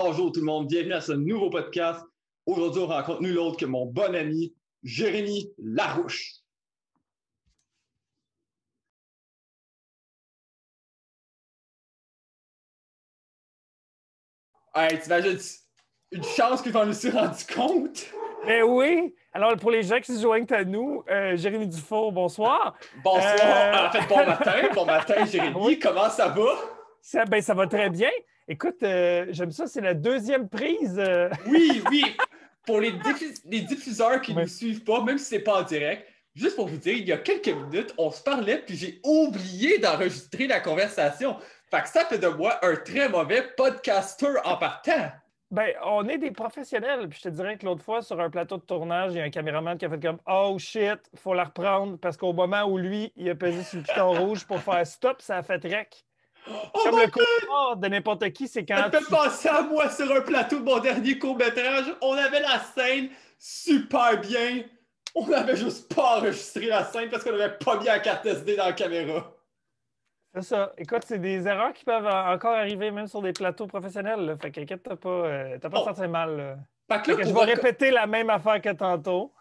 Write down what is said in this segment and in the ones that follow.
bonjour tout le monde, bienvenue à ce nouveau podcast. Aujourd'hui, on rencontre nul autre que mon bon ami Jérémy Larouche. Hey, t'imagines une chance que je m'en suis rendu compte? Ben oui! Alors, pour les gens qui se joignent à nous, Jérémy Dufour, bonsoir. Bonsoir, en fait, bon matin Jérémy, Oui. Comment ça va? Ça va très bien. Écoute, j'aime ça, c'est la deuxième prise. Oui, pour les diffuseurs qui ne Oui. nous suivent pas, même si c'est pas en direct, juste pour vous dire, il y a quelques minutes, on se parlait, puis j'ai oublié d'enregistrer la conversation. Fait que ça fait de moi un très mauvais podcaster en partant. Ben, on est des professionnels. Puis je te dirais que l'autre fois, sur un plateau de tournage, il y a un caméraman qui a fait comme Oh shit, faut la reprendre parce qu'au moment où lui, il a pesé sur le piton rouge pour faire stop, ça a fait rec. Oh Comme my le God! cauchemar de n'importe qui, c'est Ça quand me fait tu. penser à moi sur un plateau de mon dernier court-métrage. On avait la scène super bien. On n'avait juste pas enregistré la scène parce qu'on n'avait pas mis la carte SD dans la caméra. C'est ça. Écoute, c'est des erreurs qui peuvent encore arriver même sur des plateaux professionnels, là. Fait qu'inquiète, t'as pas Oh, senti mal, là. fait que Fait là, que je vais répéter la même affaire que tantôt.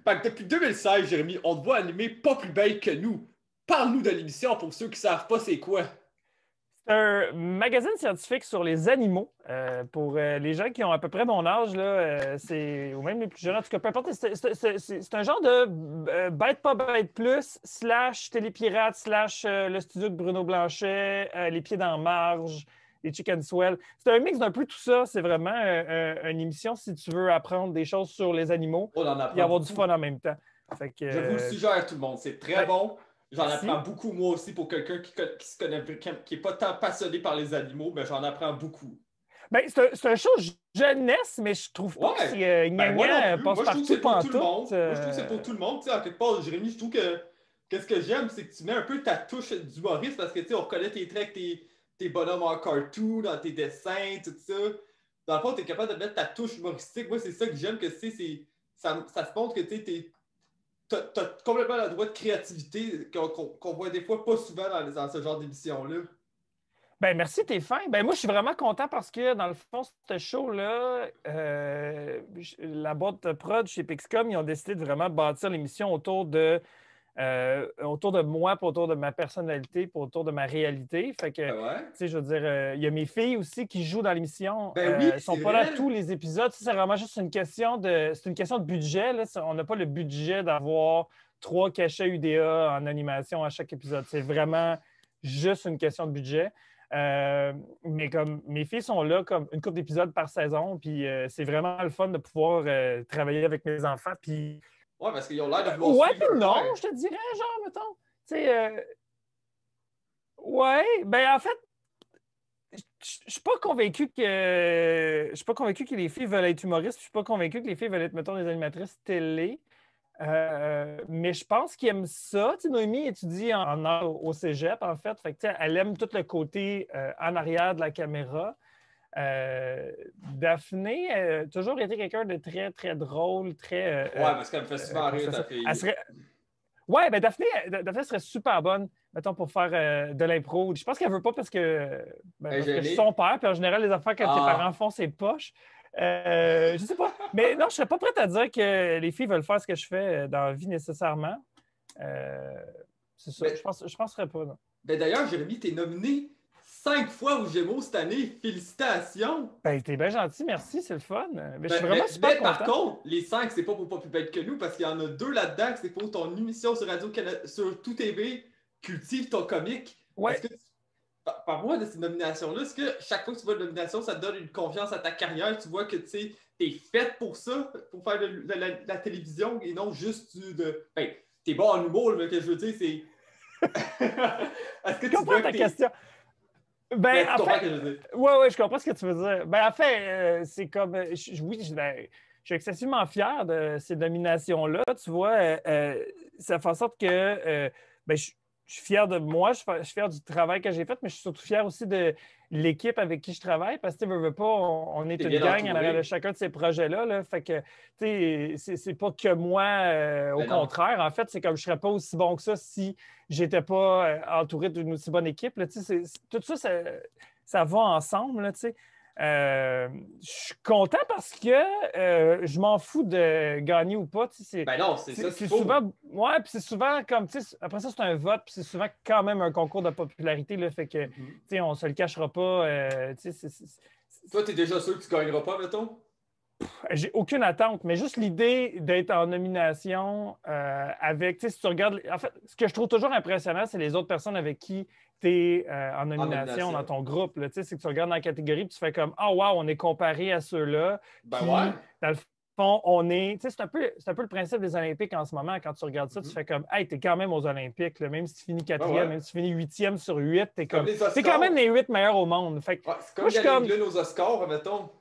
fait que depuis 2016, Jérémy, on te voit animer Pas plus belle que nous. Parle-nous de l'émission pour ceux qui savent pas c'est quoi. C'est un magazine scientifique sur les animaux. Pour les gens qui ont à peu près mon âge, là, ou même les plus jeunes, en tout cas, peu importe, c'est un genre de bête pas bête plus, slash télépirate, slash le studio de Bruno Blanchet, les pieds dans la marge, les chicken swell. C'est un mix d'un peu tout ça. C'est vraiment une émission si tu veux apprendre des choses sur les animaux On en et apprend avoir du beaucoup. fun en même temps. Fait que, Je vous le suggère à tout le monde. C'est très ben, bon. J'en merci. apprends beaucoup moi aussi pour quelqu'un qui se connaît, qui n'est pas tant passionné par les animaux, mais j'en apprends beaucoup. Ben, c'est un show jeunesse, mais je trouve pas que Ouais, c'est ben moi non gnangnan plus. passe Moi je trouve que partout c'est pour tout le pantoute. monde. Moi je trouve que c'est pour tout le monde. Tu sais, en quelque part, Jérémy, je trouve que qu'est-ce que j'aime, c'est que tu mets un peu ta touche d'humoriste parce que tu sais, on reconnaît tes traits, tes bonhommes en cartoon, dans tes dessins, tout ça. Dans le fond, tu es capable de mettre ta touche humoristique. Moi, c'est ça que j'aime, que tu sais, ça se montre que tu sais, t'as complètement la droit de créativité qu'on voit des fois pas souvent dans ce genre d'émission-là. Ben, merci, t'es fin. Ben, moi, je suis vraiment content parce que, dans le fond, ce show-là, la boîte de prod chez Pixcom, ils ont décidé de vraiment bâtir l'émission autour de moi, puis autour de ma personnalité, puis autour de ma réalité. Fait que, Ben tu ouais. sais, je veux dire, il y a mes filles aussi qui jouent dans l'émission. Ben oui, Elles sont c'est pas là vrai. tous les épisodes. C'est vraiment juste c'est une question de budget, là. On n'a pas le budget d'avoir 3 cachets UDA en animation à chaque épisode. C'est vraiment juste une question de budget. Mais comme mes filles sont là comme une couple d'épisodes par saison, puis c'est vraiment le fun de pouvoir travailler avec mes enfants. Puis Ouais, parce qu'ils ont l'air de vouloir ouais, suivre puis leur non, père. je te dirais, genre, mettons. Tu sais, ouais, ben en fait, je suis pas convaincu je suis pas convaincu que les filles veulent être humoristes, puis je suis pas convaincu que les filles veulent être, mettons, des animatrices télé. Mais je pense qu'ils aiment ça. Tu sais, Noémie étudie en art au cégep, en fait. Fait que, tu sais, elle aime tout le côté en arrière de la caméra. Daphné a toujours été quelqu'un de très, très drôle, très. Ouais, parce qu'elle me fait souvent Comment je rire, fais ta ça? Elle fille. serait. Ouais, ben Daphné serait super bonne, mettons, pour faire de l'impro. Je pense qu'elle veut pas Elle est parce que je suis son gênée. père, puis en général, les affaires que tes parents Ah. font, c'est poche. Je sais pas. Mais non, je serais pas prête à dire que les filles veulent faire ce que je fais dans la vie nécessairement. Euh, c'est ça. Ben, Je penserais pas, non. ben d'ailleurs, Jérémy, t'es nominé 5 fois aux Gémeaux cette année. Félicitations! Ben, t'es bien gentil, merci, c'est le fun. Mais je suis Ben, vraiment super par content. contre, les 5, c'est pas pour pas plus bête que nous, parce qu'il y en a 2 là-dedans, que c'est pour ton émission sur Radio-Canada, sur Tout TV, Cultive ton comique. Est-ce Ouais. que par moi de ces nominations-là, est-ce que chaque fois que tu vois une nomination, ça te donne une confiance à ta carrière? Tu vois que tu sais, t'es faite pour ça, pour faire de la télévision et non juste Ben, t'es bon en humour, mais ce que je veux dire, c'est. Est-ce que Je tu vois comprends que ta t'es. question. Ben, Ben, tu en comprends fait, ce que je veux dire? ouais, je comprends ce que tu veux dire. Ben, en fait, c'est comme, oui, je suis excessivement fier de ces nominations-là. Tu vois, ça fait en sorte que, ben, je suis fier de moi, je suis fier du travail que j'ai fait, mais je suis surtout fier aussi de l'équipe avec qui je travaille, parce que, tu sais, veux pas, on est T'es une bien gang en arrière de entouré. chacun de ces projets-là, là. Fait que, tu sais, c'est pas que moi, au Ben non. contraire. En fait, c'est comme je serais pas aussi bon que ça si j'étais pas entouré d'une aussi bonne équipe, là. Tu sais, tout ça, ça va ensemble, là, tu sais. Je suis content parce que je m'en fous de gagner ou pas. Ben non, c'est ça. C'est souvent. Ouais, puis c'est souvent comme. Après ça, c'est un vote, puis c'est souvent quand même un concours de popularité. Là, fait que, on se le cachera pas. Toi, t'es déjà sûr que tu gagneras pas, mettons? J'ai aucune attente, mais juste l'idée d'être en nomination avec. Si tu regardes. En fait, ce que je trouve toujours impressionnant, c'est les autres personnes avec qui tu es en nomination dans ton groupe. C'est que tu regardes dans la catégorie et tu fais comme Ah, wow, on est comparé à ceux-là. Ben puis, ouais. dans le fond, on est. C'est un peu le principe des Olympiques en ce moment. Quand tu regardes ça, tu fais comme Hey, t'es quand même aux Olympiques. Là, même si tu finis quatrième, même si tu finis huitième sur 8, t'es comme. T'es quand même les 8 meilleurs au monde. Fait que, c'est comme Gary Glynn aux Oscars, mettons.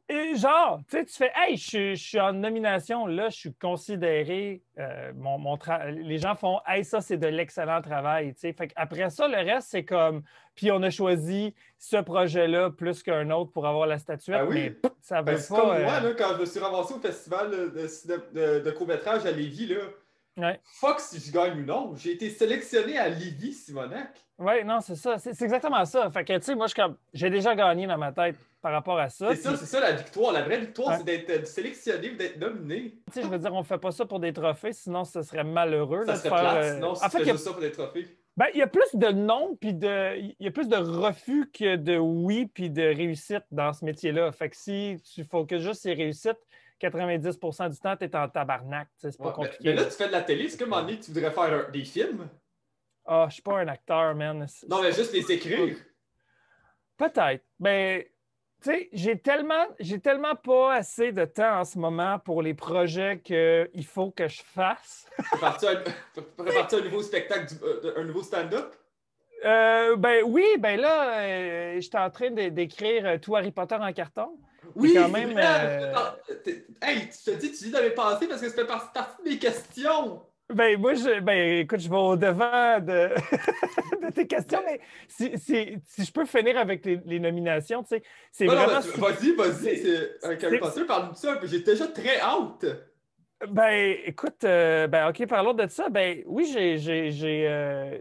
Et genre, tu fais, hey, je suis en nomination, là, je suis considéré, les gens font, hey, ça, c'est de l'excellent travail, tu sais. Fait après ça, le reste, c'est comme, puis on a choisi ce projet-là plus qu'un autre pour avoir la statuette, mais ça veut pas... C'est comme moi, là, quand je me suis ramassé au festival de court-métrage à Lévis, là, fuck si je gagne ou non, j'ai été sélectionné à Lévis, Simonac. Oui, non, c'est ça. C'est exactement ça. Fait que, tu sais, moi, j'ai déjà gagné dans ma tête par rapport à ça. C'est ça la victoire. La vraie victoire, c'est d'être sélectionné ou d'être nominé. Tu sais, je veux dire, on ne fait pas ça pour des trophées, sinon ce serait malheureux. Ça là, serait de faire, plate, sinon, si tu fais juste ça pour des trophées. Ben, il y a plus de non, puis il y a plus de refus que de oui, puis de réussite dans ce métier-là. Fait que si tu focuses juste sur réussite, 90% du temps, tu es en tabarnak. C'est pas compliqué. Mais là, tu fais de la télé. C'est comme un moment donné que tu voudrais faire des films. Ah, je suis pas un acteur, man. Non, mais juste les écrire. Peut-être. Mais, tu sais, j'ai tellement pas assez de temps en ce moment pour les projets qu'il faut que je fasse. Prépares-tu un nouveau spectacle, un nouveau stand-up? Ben oui, ben là, j'étais en train d'écrire tout Harry Potter en carton. Oui, quand même. Hey, tu te dis, tu dis dans mes pensées parce que ça fait partie de mes questions. Ben, moi, écoute, je vais au-devant de, de tes questions, mais si je peux finir avec les nominations, tu sais, c'est vraiment... Vas-y, Harry Potter, parle-nous de ça un peu. J'ai déjà très hâte. Ben, écoute, OK, parlons de ça. Ben, oui, tu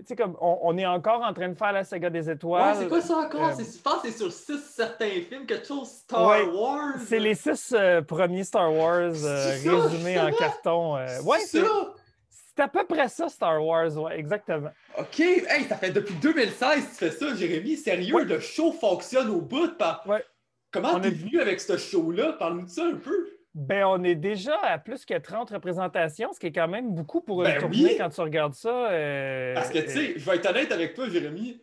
sais, comme, on est encore en train de faire la saga des étoiles. Ouais, c'est quoi ça encore? Je pense que c'est sur 6 certains films, quelque chose Star Wars. C'est les 6 premiers Star Wars résumés en carton. Ouais, c'est à peu près ça, Star Wars, ouais, exactement. OK. Hey, ça fait depuis 2016 que tu fais ça, Jérémy. Sérieux, le show fonctionne au bout. Comment t'es venu avec ce show-là? Parle-nous de ça un peu. Ben, on est déjà à plus que 30 représentations, ce qui est quand même beaucoup pour une tournée quand tu regardes ça. Parce que, tu sais, je vais être honnête avec toi, Jérémy.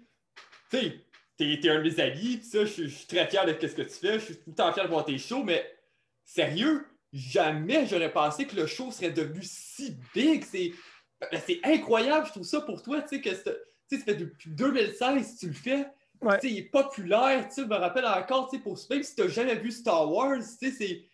Tu sais, t'es un de mes amis, pis ça, je suis très fier de ce que tu fais. Je suis tout le temps fier de voir tes shows, mais sérieux, jamais j'aurais pensé que le show serait devenu si big. C'est incroyable, je trouve ça pour toi, tu sais, que ça fait depuis 2016 que tu le fais. Ouais. Tu sais, il est populaire, tu sais, je me rappelle encore, tu sais, même si t'as jamais vu Star Wars, tu sais,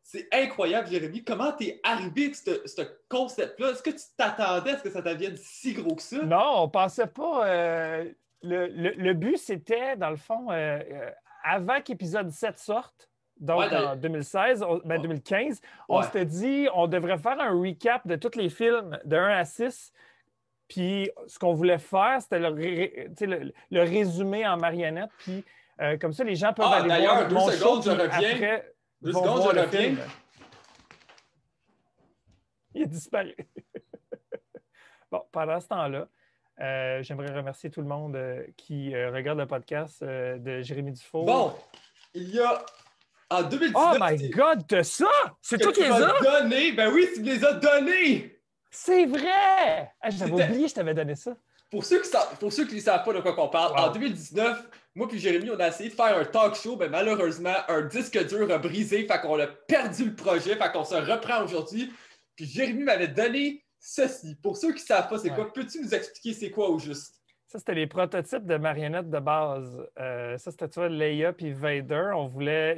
c'est incroyable, Jérémy. Comment t'es arrivé avec ce concept-là? Est-ce que tu t'attendais à ce que ça devienne si gros que ça? Non, on pensait pas. Le but, c'était, dans le fond, avant qu'épisode 7 sorte, donc en 2016, 2015, on s'était dit on devrait faire un recap de tous les films de 1 à 6. Puis ce qu'on voulait faire, c'était le résumé en marionnette. Puis comme ça, les gens peuvent aller voir mon show. Je reviens. Après, 2 secondes, je reviens. Il a disparu. Bon, pendant ce temps-là, j'aimerais remercier tout le monde qui regarde le podcast de Jérémy Dufault. Bon, il y a en 2019... Oh my God, t'as ça? C'est toi qui les as donnés? Ben oui, tu me les as donnés! C'est vrai! J'avais oublié que je t'avais donné ça. Pour ceux qui ne savent pas de quoi qu'on parle, en 2019, moi puis Jérémy, on a essayé de faire un talk show, mais malheureusement, un disque dur a brisé, fait qu'on a perdu le projet, fait qu'on se reprend aujourd'hui. Puis Jérémy m'avait donné ceci. Pour ceux qui ne savent pas c'est quoi, peux-tu nous expliquer c'est quoi au juste? Ça, c'était les prototypes de marionnettes de base. Ça, c'était, tu vois, Leia puis Vader.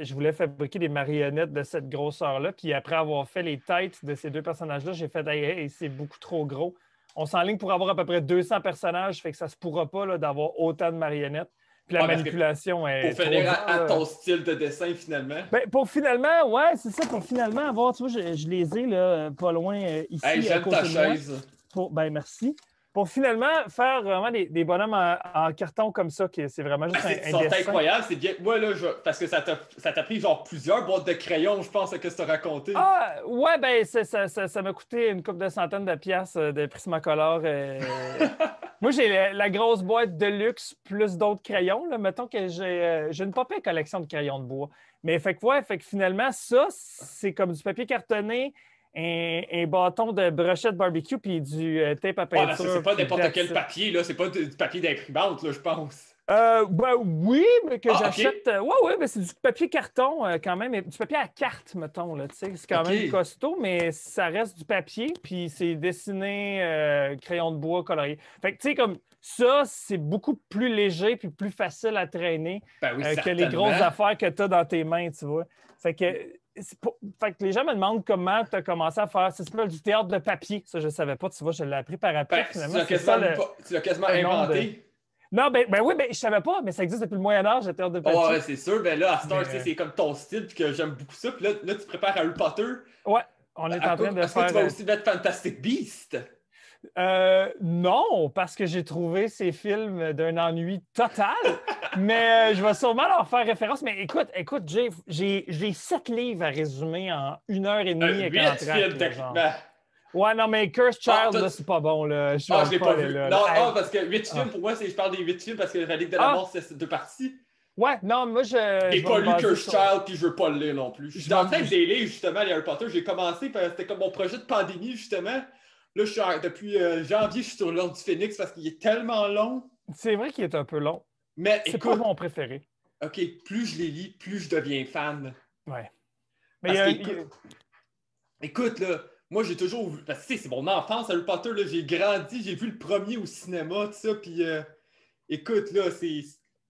Je voulais fabriquer des marionnettes de cette grosseur-là. Puis après avoir fait les têtes de ces deux personnages-là, j'ai fait hey, c'est beaucoup trop gros. On s'enligne pour avoir à peu près 200 personnages, fait que ça se pourra pas là, d'avoir autant de marionnettes. Puis la manipulation est. Pour finir à ton style de dessin, finalement. Ben, pour finalement, ouais, c'est ça, pour finalement avoir, tu vois, je les ai là, pas loin ici. Hey, j'aime ta chaise. Ben, merci. pour finalement faire vraiment des bonhommes en carton comme ça, qui c'est vraiment juste Ils un sont dessin. incroyables, c'est bien. Moi, là, parce que ça t'a pris genre plusieurs boîtes de crayons, je pense, que tu as raconté. Ah, ouais, ben, ça m'a coûté une couple de centaines de piastres de Prismacolor. Moi, j'ai la grosse boîte de luxe plus d'autres crayons. Là. Mettons que j'ai une pas pire collection de crayons de bois. Mais fait que finalement, ça, c'est comme du papier cartonné, un bâton de brochette barbecue puis du tape à Ouais, ça, peinture. c'est pas Puis n'importe that's quel it. papier, là. C'est pas du papier d'imprimante, là, je pense. Ben oui, mais que Ah, ok. j'achète. Ouais, ouais, mais c'est du papier carton quand même, du papier à carte, mettons. Là, tu sais. C'est quand Ok. même costaud, mais ça reste du papier, puis c'est dessiné crayon de bois colorié. Fait que tu sais, comme ça, c'est beaucoup plus léger puis plus facile à traîner Ben oui, que les grosses certainement. affaires que tu as dans tes mains, tu vois. Fait que, fait que les gens me demandent comment tu as commencé à faire. Ça s'appelle du théâtre de papier. Ça, je ne savais pas, tu vois, je l'ai appris par après. Ben, Finalement, c'est ça tu l'as quasiment le nom de. inventé. Non, ben oui, ben, je savais pas, mais ça existe depuis le Moyen Âge, le théâtre de Oh, ouais, papier. c'est sûr. Ben là, à cette Mais, heure, tu sais, c'est comme ton style, puis que j'aime beaucoup ça. Puis là, tu prépares Harry Potter. ouais, on est en train de Est-ce que tu faire. vas aussi mettre Fantastic Beast? Non, parce que j'ai trouvé ces films d'un ennui total, mais je vais sûrement leur faire référence. Mais écoute, j'ai 7 livres à résumer en 1 heure et demie avec 8 un films, là, genre. techniquement. Ouais, non, mais Cursed Ah, Child, là, c'est pas bon, là. Je ah, vais je l'ai pas pas aller vu. là. Non, Hey. parce que 8 Ah. films, pour moi, je parle des 8 films parce que la Ligue de la Ah. Mort, c'est 2 parties. Ouais, non, moi, je J'ai vais pas me lu baser Cursed sur- Child, puis je veux pas le lire non plus. Je suis Je en vais- train de les lire, justement, les Harry Potter. J'ai commencé, parce que c'était comme mon projet de pandémie, justement. Là, depuis janvier, je suis sur l'Ordre du Phénix parce qu'il est tellement long. C'est vrai qu'il est un peu long. Mais C'est pas écoute, mon préféré. OK, plus je les lis, plus je deviens fan. Ouais. Mais Parce il y a- écoute, là, moi, j'ai toujours vu... Parce que, tu sais, c'est mon enfance, Harry Potter, là, j'ai grandi, j'ai vu le premier au cinéma, tout ça, puis écoute, là,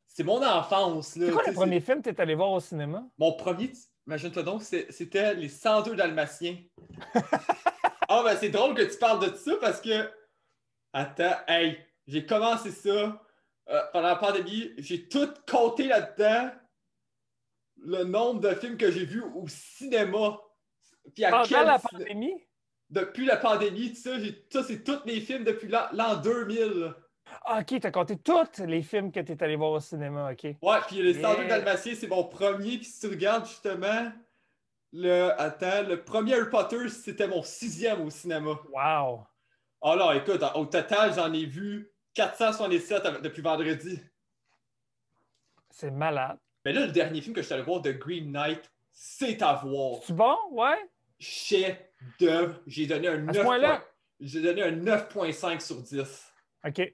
c'est mon enfance, là. c'est quoi Tu le sais, premier film que tu es allé voir au cinéma? mon premier, imagine-toi donc, c'était Les 102 Dalmatiens. Ah, ben, c'est drôle que tu parles de ça, parce que... Attends, hey, j'ai commencé ça pendant la pandémie, j'ai tout compté là-dedans, le nombre de films que j'ai vus au cinéma. Puis à Pendant quel la pandémie? depuis la pandémie, tout ça, ça c'est tous mes films depuis l'an 2000. Ah, OK, tu as compté tous les films que tu es allé voir au cinéma, OK. Ouais, puis Les 102 Yeah. Dalmatiens, c'est mon premier. Puis si tu regardes justement, le premier Harry Potter, c'était mon 6e au cinéma. Wow. Oh là, écoute, au total, j'en ai vu 477 depuis vendredi. C'est malade. Mais là, le dernier film que je suis allé voir, The Green Knight, c'est à voir. C'est bon? Ouais? Chef-d'œuvre. À ce point-là? J'ai donné un 9,5 sur 10. OK.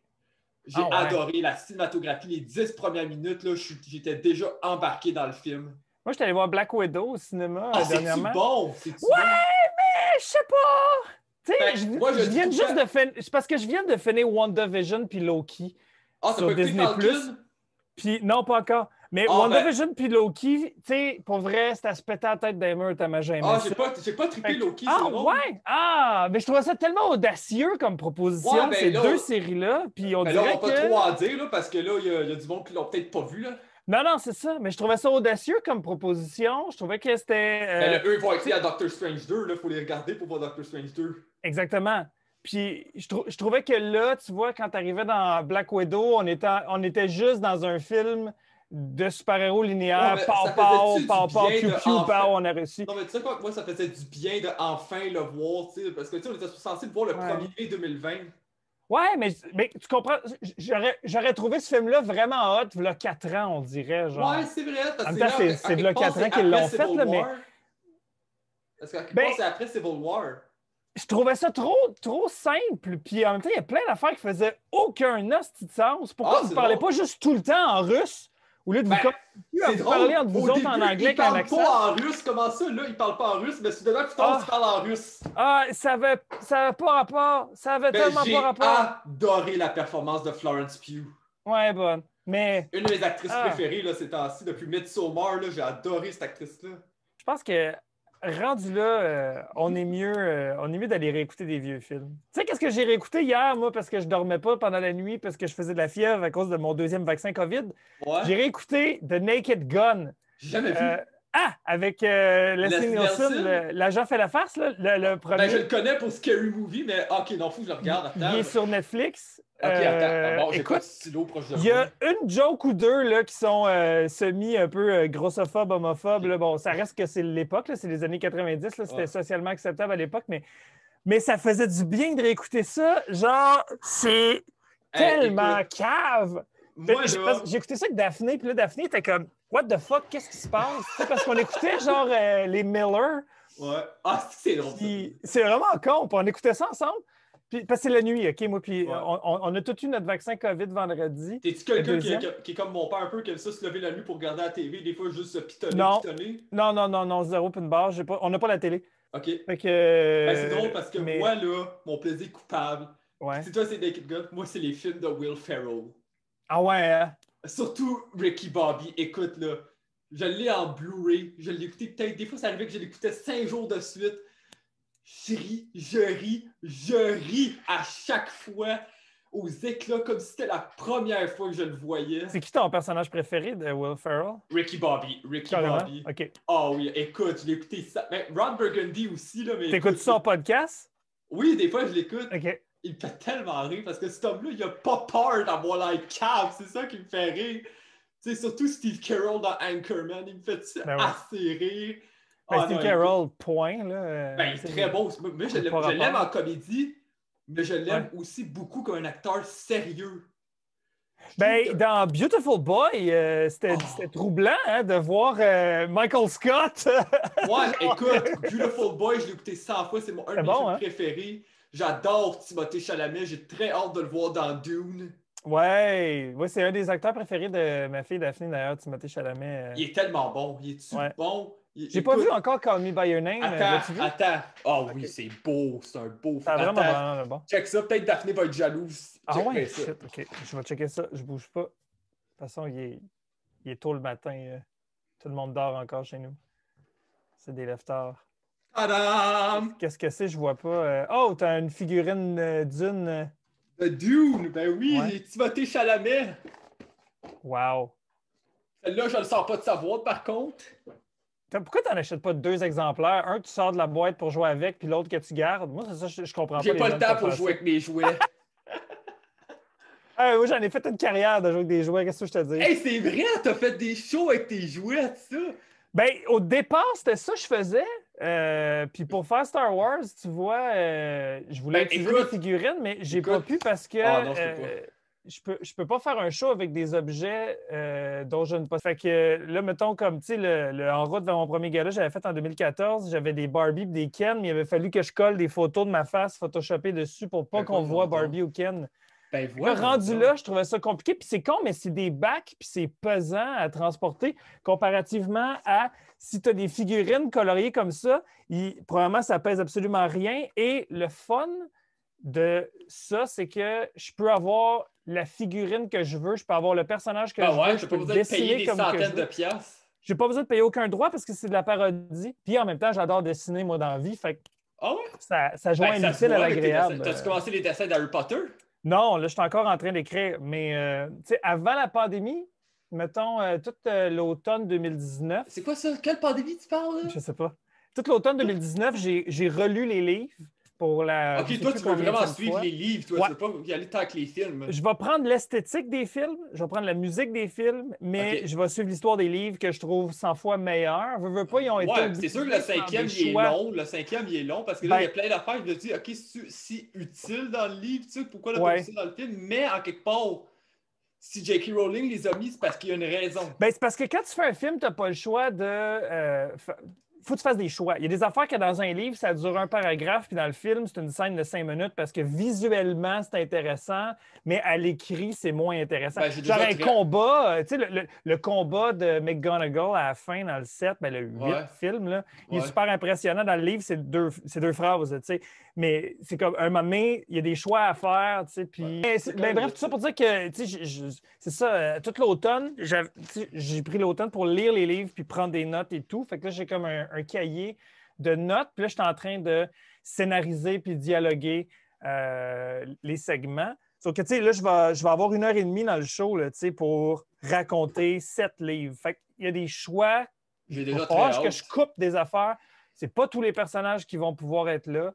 J'ai Ah ouais. adoré la cinématographie. Les 10 premières minutes, là, j'étais déjà embarqué dans le film. Moi, je suis allé voir Black Widow au cinéma Ah, c'est-tu dernièrement. bon? C'est-tu Ouais, bon? mais je sais pas. Tu sais, Moi, je je dis viens tout juste le de temps- finir. C'est parce que je viens de finir WandaVision puis Loki Ah, t'as sur pas écouté Disney+. Falcon? Puis non, pas encore. Mais Ah, WandaVision puis Loki, tu sais, pour vrai, c'était à se péter la tête des murs tellement j'aimais Ah, ça. j'ai pas trippé Fait que- Loki, Ah, c'est drôle. ouais! Ah! Mais je trouvais ça tellement audacieux comme proposition, Ouais, ben ces là, deux séries-là. Puis on Mais là, on dirait va pas que... trop en dire, là, parce que là, il y a du monde qui l'ont peut-être pas vu, là. Non, non, c'est ça. Mais je trouvais ça audacieux comme proposition. Je trouvais que c'était... Mais là, eux, ils vont être à Doctor Strange 2, là. Faut les regarder pour voir Doctor Strange 2. Exactement. Puis je trouvais que là, tu vois, quand tu arrivais dans Black Widow, on était juste dans un film de super-héros linéaire. Ouais, mais Pow, ça pow, faisait-tu pow, du pow, bien piou, de piou, enfin- pow, on a réussi. Non, mais tu sais quoi, moi, ça faisait du bien de enfin le voir, tu sais, parce que, tu sais, on était censé le voir le Ouais. 1er mai 2020. Ouais, mais tu comprends, j'aurais trouvé ce film-là vraiment hot, il y a 4 ans, on dirait. Genre. Ouais, c'est vrai, parce En que même temps, c'est de là 4 ans qu'ils l'ont fait, là, mais Parce qu'à quelque Ben- part, c'est après Civil War. je trouvais ça trop simple. Puis en même temps, il y a plein d'affaires qui faisaient aucun hostie de sens. Pourquoi Ah, vous c'est ne parlez drôle. pas juste tout le temps en russe au lieu de Ben, vous C'est vous drôle. parler entre vous Au autres début, en anglais ils avec un parlent accent? pas en russe. Comment ça, là, ils parlent pas en russe, mais soudainement, plus tard, Ah. tu parles en russe. Ah, ça avait pas rapport. Ça avait Ben, tellement j'ai pas rapport. adoré la performance de Florence Pugh. Ouais, bonne. Mais Une de mes actrices Ah. préférées, là, ces temps-ci, depuis Midsommar, là, j'ai adoré cette actrice-là. je pense que rendu là, on est mieux d'aller réécouter des vieux films. Tu sais, qu'est-ce que j'ai réécouté hier, moi, parce que je dormais pas pendant la nuit, parce que je faisais de la fièvre à cause de mon 2e vaccin COVID? Ouais. J'ai réécouté The Naked Gun. J'ai jamais vu. Ah! Avec Leslie Nielsen, l'agent fait la farce, là, le premier. Ben, je le connais pour Scary Movie, mais ok, non, faut que je le regarde. Attends. Il est sur Netflix. Ok, attends. Bon, j'ai pas Écoute, de stylo proche de il y moi. a une joke ou deux là, qui sont semi un peu grossophobes, homophobes. Là. Bon, ça reste que c'est l'époque, là, c'est les années 90, là, c'était socialement acceptable à l'époque, mais ça faisait du bien de réécouter ça. Genre, c'est tellement écoute, cave. moi, là. J'ai écouté ça avec Daphné, puis là, Daphné était comme, What the fuck, qu'est-ce qui se passe? Tu sais, parce qu'on écoutait genre les Miller. Ouais. Ah, c'est drôle. C'est vraiment con. Puis on écoutait ça ensemble. Puis, parce que c'est la nuit, OK? Moi, puis Ouais. on a tous eu notre vaccin COVID vendredi. T'es-tu quelqu'un qui est comme mon père un peu, qui aime ça se lever la nuit pour regarder la TV, des fois juste se pitonner, Non. pitonner? Non, zéro puis une barre. On n'a pas la télé. OK. Fait que, Ben, c'est drôle parce que moi, là, mon plaisir coupable, ouais. c'est toi, c'est Naked Gun, moi, c'est les films de Will Ferrell. Ah ouais, hein? Surtout Ricky Bobby. Écoute, là, je l'ai en Blu-ray, je l'ai écouté peut-être, des fois, ça arrivait que je l'écoutais 5 jours de suite. Je ris à chaque fois aux éclats comme si c'était la première fois que je le voyais. C'est qui ton personnage préféré de Will Ferrell? Ricky Bobby. Bobby. OK. Oh oui, écoute, je l'ai écouté ça. Mais Ron Burgundy aussi, là. T'écoutes ça en podcast? Oui, des fois, je l'écoute. OK. Il me fait tellement rire parce que cet homme-là, il a pas peur d'avoir l'air cave. C'est ça qui me fait rire. Tu sais, surtout Steve Carell dans Anchorman, il me fait assez rire. Ben, Steve Carell, point. Là, ben, il est très bon. Moi, je l'aime en comédie, mais je l'aime aussi beaucoup comme un acteur sérieux. Ben, dans Beautiful Boy, c'était troublant hein, de voir Michael Scott. Ouais, écoute, Beautiful Boy, je l'ai écouté 100 fois, c'est un de mes films préférés. J'adore Timothée Chalamet, j'ai très hâte de le voir dans Dune. Ouais, c'est un des acteurs préférés de ma fille Daphné, d'ailleurs, Timothée Chalamet. Il est tellement bon, il est-tu bon? J'ai pas vu encore Call Me By Your Name. Attends. Oh oui, c'est beau, c'est un beau film. C'est vraiment bon. Check ça, peut-être Daphné va être jalouse. Ah ouais, shit, ok. Je vais checker ça, je bouge pas. De toute façon, il est tôt le matin. Tout le monde dort encore chez nous. C'est des leftards. Tadam! Qu'est-ce que c'est? Je vois pas. Oh, t'as une figurine d'une. Dune, ben oui, j'ai Timothée Chalamet. Wow. Celle-là, je ne le sors pas de savoir, par contre. Pourquoi tu n'en achètes pas 2 exemplaires? Un que tu sors de la boîte pour jouer avec, puis l'autre que tu gardes? Moi, c'est ça, je comprends pas. J'ai pas le temps pour jouer avec mes jouets. Moi, j'en ai fait une carrière de jouer avec des jouets. Qu'est-ce que je te dis? Hey, c'est vrai, t'as fait des shows avec tes jouets, ça? Ben, au départ, c'était ça que je faisais. Puis pour faire Star Wars, tu vois, je voulais utiliser des figurines, mais j'ai pas pu parce que je peux pas faire un show avec des objets dont je ne possède. Fait que là, mettons, comme, tu sais, en route vers mon premier gala, j'avais fait en 2014, j'avais des Barbie et des Ken, mais il avait fallu que je colle des photos de ma face photoshopées dessus pour pas qu'on voit Barbie ou Ken. Ben, voilà, rendu là, je trouvais ça compliqué. Puis c'est con, mais c'est des bacs, puis c'est pesant à transporter comparativement à si tu as des figurines coloriées comme ça, probablement ça pèse absolument rien. Et le fun de ça, c'est que je peux avoir la figurine que je veux, je peux avoir le personnage que je veux. Je peux pas besoin de payer des centaines de piastres. J'ai pas besoin de payer aucun droit parce que c'est de la parodie. Puis en même temps, j'adore dessiner, moi, dans la vie. Fait que ça joint l'utile à l'agréable. T'as-tu commencé les dessins d'Harry Potter? Non, là, je suis encore en train d'écrire. Mais, tu sais, avant la pandémie, mettons, toute l'automne 2019. C'est quoi ça? Quelle pandémie tu parles, là? Je sais pas. Toute l'automne 2019, j'ai relu les livres pour la. OK, toi, tu veux vraiment suivre les livres, toi. Tu veux pas y aller tant que les films. Je vais prendre l'esthétique des films, je vais prendre la musique des films, mais je vais suivre l'histoire des livres que je trouve 100 fois meilleurs. Veux pas, ils ont été. C'est sûr que le cinquième, il est long. Le cinquième, il est long parce que là, il y a plein d'affaires. Je me dis, OK, c'est si utile dans le livre, tu sais, pourquoi le pas utile dans le film? Mais en quelque part, si J.K. Rowling les a mis, c'est parce qu'il y a une raison. Ben, c'est parce que quand tu fais un film, tu n'as pas le choix de. Faut que tu fasses des choix. Il y a des affaires que dans un livre, ça dure un paragraphe, puis dans le film, c'est une scène de 5 minutes parce que visuellement, c'est intéressant, mais à l'écrit, c'est moins intéressant. Genre un combat, tu sais, le combat de McGonagall à la fin dans le 7, ben, le 8 film, là, il est super impressionnant. Dans le livre, c'est deux phrases, tu sais. Mais c'est comme un moment donné, il y a des choix à faire, tu sais. Puis... bref, tout ça pour dire que, tu sais, c'est ça, tout l'automne, j'ai pris l'automne pour lire les livres puis prendre des notes et tout. Fait que là, j'ai comme un cahier de notes. Puis là, je suis en train de scénariser puis dialoguer les segments. Sauf que, tu sais, là, je vais avoir 1h30 dans le show, là, tu sais, pour raconter 7 livres. Fait qu'il y a des choix J'ai Il va déjà falloir très que hâte. je coupe des affaires. C'est pas tous les personnages qui vont pouvoir être là.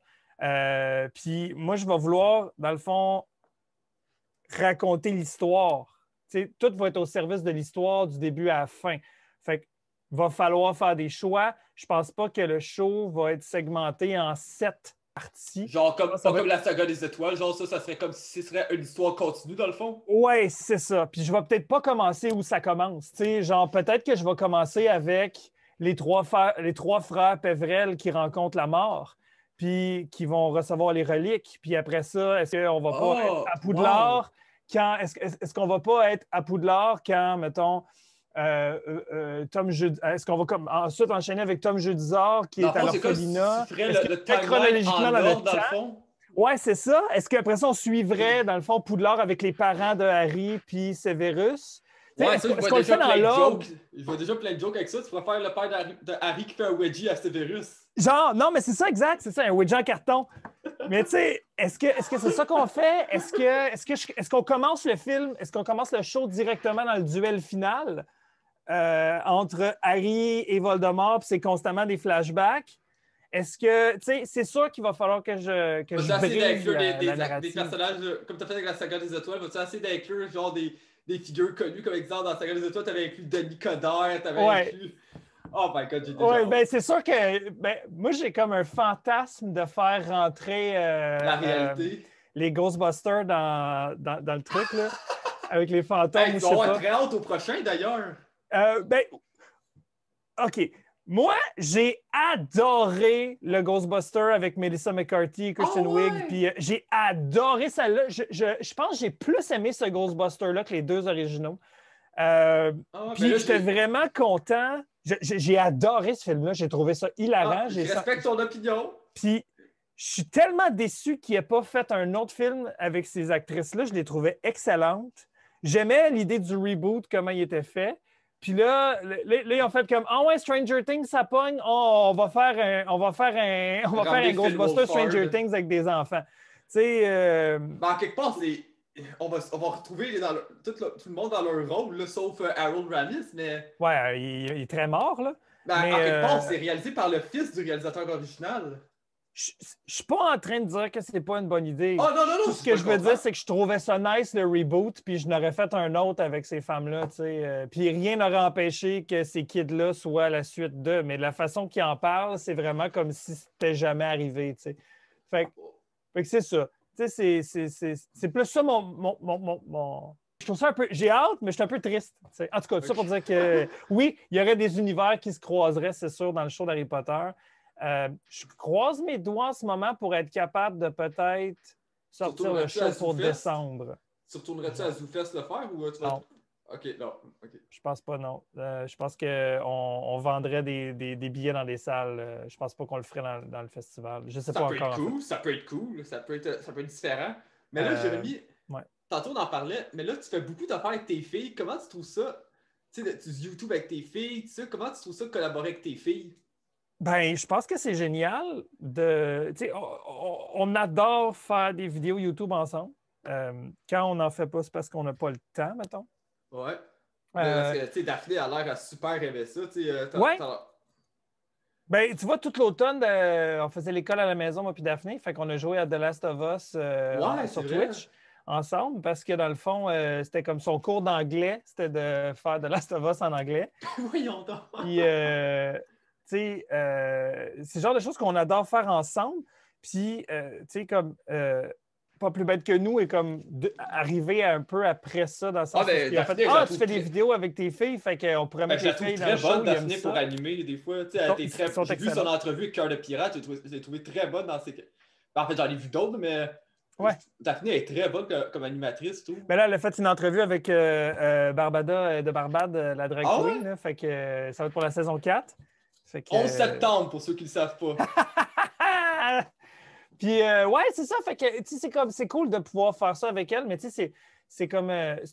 Puis moi, je vais vouloir, dans le fond, raconter l'histoire. Tu sais, tout va être au service de l'histoire du début à la fin. Fait que va falloir faire des choix. Je pense pas que le show va être segmenté en 7 parties. Genre, comme, Ça pas va comme la saga des étoiles, genre ça serait comme si ce serait une histoire continue dans le fond. Ouais, c'est ça. Puis je vais peut-être pas commencer où ça commence. Tu sais, genre, peut-être que je vais commencer avec les trois frères Pévrel qui rencontrent la mort, puis qui vont recevoir les reliques. Puis après ça, est-ce qu'on va pas être Oh, à wow! Poudlard quand. Est-ce qu'on va pas être à Poudlard quand, mettons, est-ce qu'on va ensuite enchaîner avec Tom Jedusor qui Dans est le à fond, c'est comme si l'orphelinat? tu ferais Est-ce que le c'est timeline chronologiquement en dans le ordre, dans le temps? fond. Ouais, c'est ça. Est-ce qu'après ça, on suivrait, dans le fond, Poudlard avec les parents de Harry puis Severus? Tu sais, Ouais, est-ce ça, je est-ce vois qu'on le déjà fait dans plein de l'ordre? jokes. Je vois déjà plein de jokes avec ça. Tu pourrais faire le père de Harry qui fait un wedgie à Severus. Genre, non, mais c'est ça, exact. C'est ça, un widget en carton. Mais tu sais, est-ce que c'est ça qu'on fait? Est-ce qu'on commence le film, est-ce qu'on commence le show directement dans le duel final entre Harry et Voldemort, puis c'est constamment des flashbacks? Est-ce que, tu sais, c'est sûr qu'il va falloir que je Vas-tu essayer brise d'inclure la des narrative. personnages, comme tu as fait avec la saga des étoiles, vas-tu essayer d'inclure genre des figures connues, comme exemple dans la saga des étoiles, tu avais inclus Denis Coderre, tu avais Ouais. inclus. Oh my god, j'ai déjà. Oui, hâte. ben c'est sûr que moi, j'ai comme un fantasme de faire rentrer La réalité. les Ghostbusters dans le truc, là, avec les fantômes, Hey, ou tu je vas sais avoir pas. très hâte au prochain d'ailleurs. Ben, OK. Moi, j'ai adoré le Ghostbuster avec Melissa McCarthy et Kristen Oh Wiig. ouais! Puis j'ai adoré celle-là. Je pense que j'ai plus aimé ce Ghostbuster-là que les deux originaux. Ah ouais, ben Puis là, j'étais vraiment content. J'ai adoré ce film-là. J'ai trouvé ça hilarant. je respecte ton opinion. Puis je suis tellement déçu qu'il n'ait pas fait un autre film avec ces actrices-là. Je les trouvais excellentes. J'aimais l'idée du reboot, comment il était fait. Puis là, ils ont fait comme, ah ouais, Stranger Things, ça pogne. Oh, on va faire un Ramener Phil Ghostbuster Stranger Wolfhard. Things avec des enfants. Tu sais, Ben, en quelque part, on va retrouver tout le monde dans leur rôle, là, sauf Harold Ramis, mais ouais, il est très mort, là. ben, Mais en quelque part, c'est réalisé par le fils du réalisateur original. je ne suis pas en train de dire que c'est pas une bonne idée. Oh non, non, non! Tout ce que je veux dire, c'est que je trouvais ça nice, le reboot, puis je n'aurais fait un autre avec ces femmes-là, tu sais. Puis rien n'aurait empêché que ces kids-là soient la suite d'eux. Mais la façon qu'ils en parlent, c'est vraiment comme si c'était jamais arrivé, tu sais. Fait que c'est ça. Tu sais, c'est plus ça mon. Je trouve ça un peu. J'ai hâte, mais je suis un peu triste. Tu sais. En tout cas, tout ça pour dire que oui, il y aurait des univers qui se croiseraient, c'est sûr, dans le show d'Harry Potter. Je croise mes doigts en ce moment pour être capable de peut-être sortir le show pour décembre. Tu retournerais-tu à ZooFest le faire ou tu vas. Non. Ok, non. Ok. Je pense pas, non. Je pense qu'on vendrait des billets dans des salles. Je pense pas qu'on le ferait dans le festival. Je sais Ça pas peut encore. être cool, ça peut être cool, ça peut être différent. Mais là, Jérémy, ouais. tantôt on en parlait, mais là, tu fais beaucoup d'affaires avec tes filles. Comment tu trouves ça? Tu sais, tu YouTube avec tes filles, tu sais, comment tu trouves ça de collaborer avec tes filles? Ben, je pense que c'est génial de. Tu sais, on adore faire des vidéos YouTube ensemble. Quand on n'en fait pas, c'est parce qu'on n'a pas le temps, mettons. Ouais. Parce que, tu sais, Daphné a l'air à super aimer ça. Tu sais, ouais. Ben, tu vois, toute l'automne, on faisait l'école à la maison, moi puis Daphné. Fait qu'on a joué à The Last of Us sur Twitch ensemble parce que, dans le fond, c'était comme son cours d'anglais. C'était de faire The Last of Us en anglais. Voyons donc! Puis, tu sais, c'est le genre de choses qu'on adore faire ensemble. Puis, tu sais, comme pas plus bête que nous et comme arriver un peu après ça dans le sens où il a fait tu fais des vidéos avec tes filles, fait qu'on pourrait mettre tes filles dans le show. Très bonne, Daphné, pour animer des fois. Tu sais, j'ai vu son entrevue avec Cœur de Pirate, j'ai trouvé très bonne dans ses. En fait, j'en ai vu d'autres, mais Daphné est très bonne comme animatrice. Tout. Mais là, elle a fait une entrevue avec Barbada de Barbade, la drag queen. Là, fait que ça va être pour la saison 4. Fait que, 11 septembre, pour ceux qui ne le savent pas. Puis, ouais, c'est ça. Fait que, tu sais, c'est cool de pouvoir faire ça avec elle, mais tu sais, c'est comme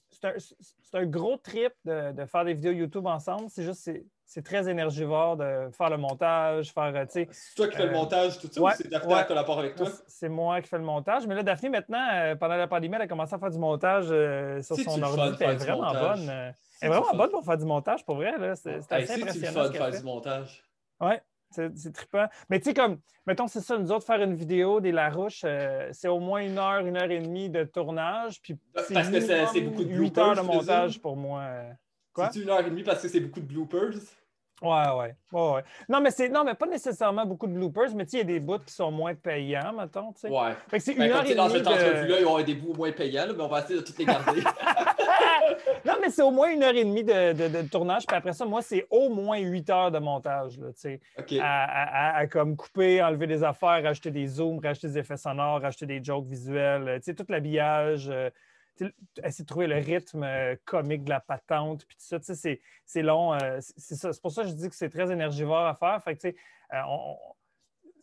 c'est un gros trip de faire des vidéos YouTube ensemble. C'est juste c'est très énergivore de faire le montage, faire, tu sais. C'est toi qui fais le montage, tout ça, ou Ouais, c'est Daphné ouais. qui collabore avec toi? C'est moi qui fais le montage. Mais là, Daphné, maintenant, pendant la pandémie, elle a commencé à faire du montage sur C'est-tu son le ordi. fun de Elle est faire du vraiment montage? bonne. Elle est C'est-tu le vraiment fun? bonne pour faire du montage, pour vrai. Là. C'est Hey, assez c'est-tu le impressionnant fun ce de qu'elle faire fait. du montage? Ouais, c'est trippant. Mais tu sais, comme, mettons, c'est ça, nous autres, faire une vidéo des Larouches, c'est au moins 1 heure et demie de tournage, puis c'est Parce que c'est beaucoup minimum de 8 heures bloopers, de je présume. montage pour moi. Quoi? C'est-tu 1 heure et demie parce que c'est beaucoup de bloopers? Ouais. Non, mais pas nécessairement beaucoup de bloopers, mais tu sais, il y a des bouts qui sont moins payants, mettons, tu sais. Ouais. Fait que c'est Ben, une comme heure tu sais, et dans demie cette de. entrevue-là, ils vont avoir des bouts moins payants, là, mais on va essayer de toutes les garder. Non, mais c'est au moins 1 heure et demie de tournage, puis après ça, moi, c'est au moins 8 heures de montage, là, tu sais. OK. À comme couper, enlever des affaires, rajouter des zooms, rajouter des effets sonores, rajouter des jokes visuels, tu sais, tout l'habillage, tu sais, essayer de trouver le rythme comique de la patente, puis tout ça, tu sais, c'est long. C'est ça. C'est pour ça que je dis que c'est très énergivore à faire. Fait que, tu sais,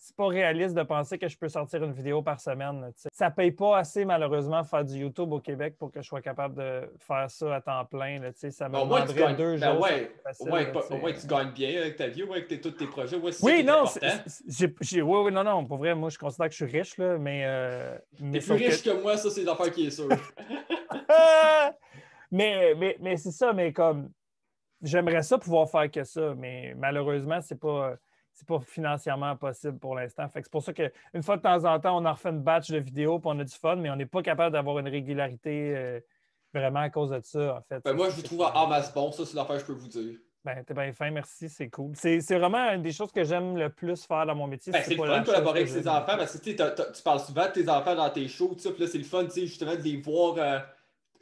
c'est pas réaliste de penser que je peux sortir une vidéo par semaine. Tu sais. Ça paye pas assez, malheureusement, faire du YouTube au Québec pour que je sois capable de faire ça à temps plein. Là, tu sais. Ça me Ben, au moins, tu demanderait gagnes. 2 jours. Ben, Ça ouais. serait facile, là, tu Au moins, sais. tu gagnes bien avec ta vie, au moins, que tous tes projets. Ouais, c'est ça qui Oui, est non, important. oui, non, pour vrai, moi, je considère que je suis riche, là, mais T'es plus sauf riche que moi, ça, c'est l'affaire qui est sûre. mais c'est ça, mais comme j'aimerais ça pouvoir faire que ça, mais malheureusement, c'est pas financièrement possible pour l'instant. Fait que c'est pour ça qu'une fois de temps en temps, on en refait une batch de vidéos puis on a du fun, mais on n'est pas capable d'avoir une régularité vraiment à cause de ça, en fait. Ben, moi, je vous C'est trouve en masse bon, ça, c'est l'affaire que je peux vous dire. Ben, t'es bien fin, merci, c'est cool. C'est vraiment une des choses que j'aime le plus faire dans mon métier. Ben, C'est c'est le pas fun la de chose collaborer que avec ses j'aime enfants le plus. parce que tu sais, tu parles souvent de tes enfants dans tes shows, tout ça, puis là, c'est le fun, tu sais, justement, de les voir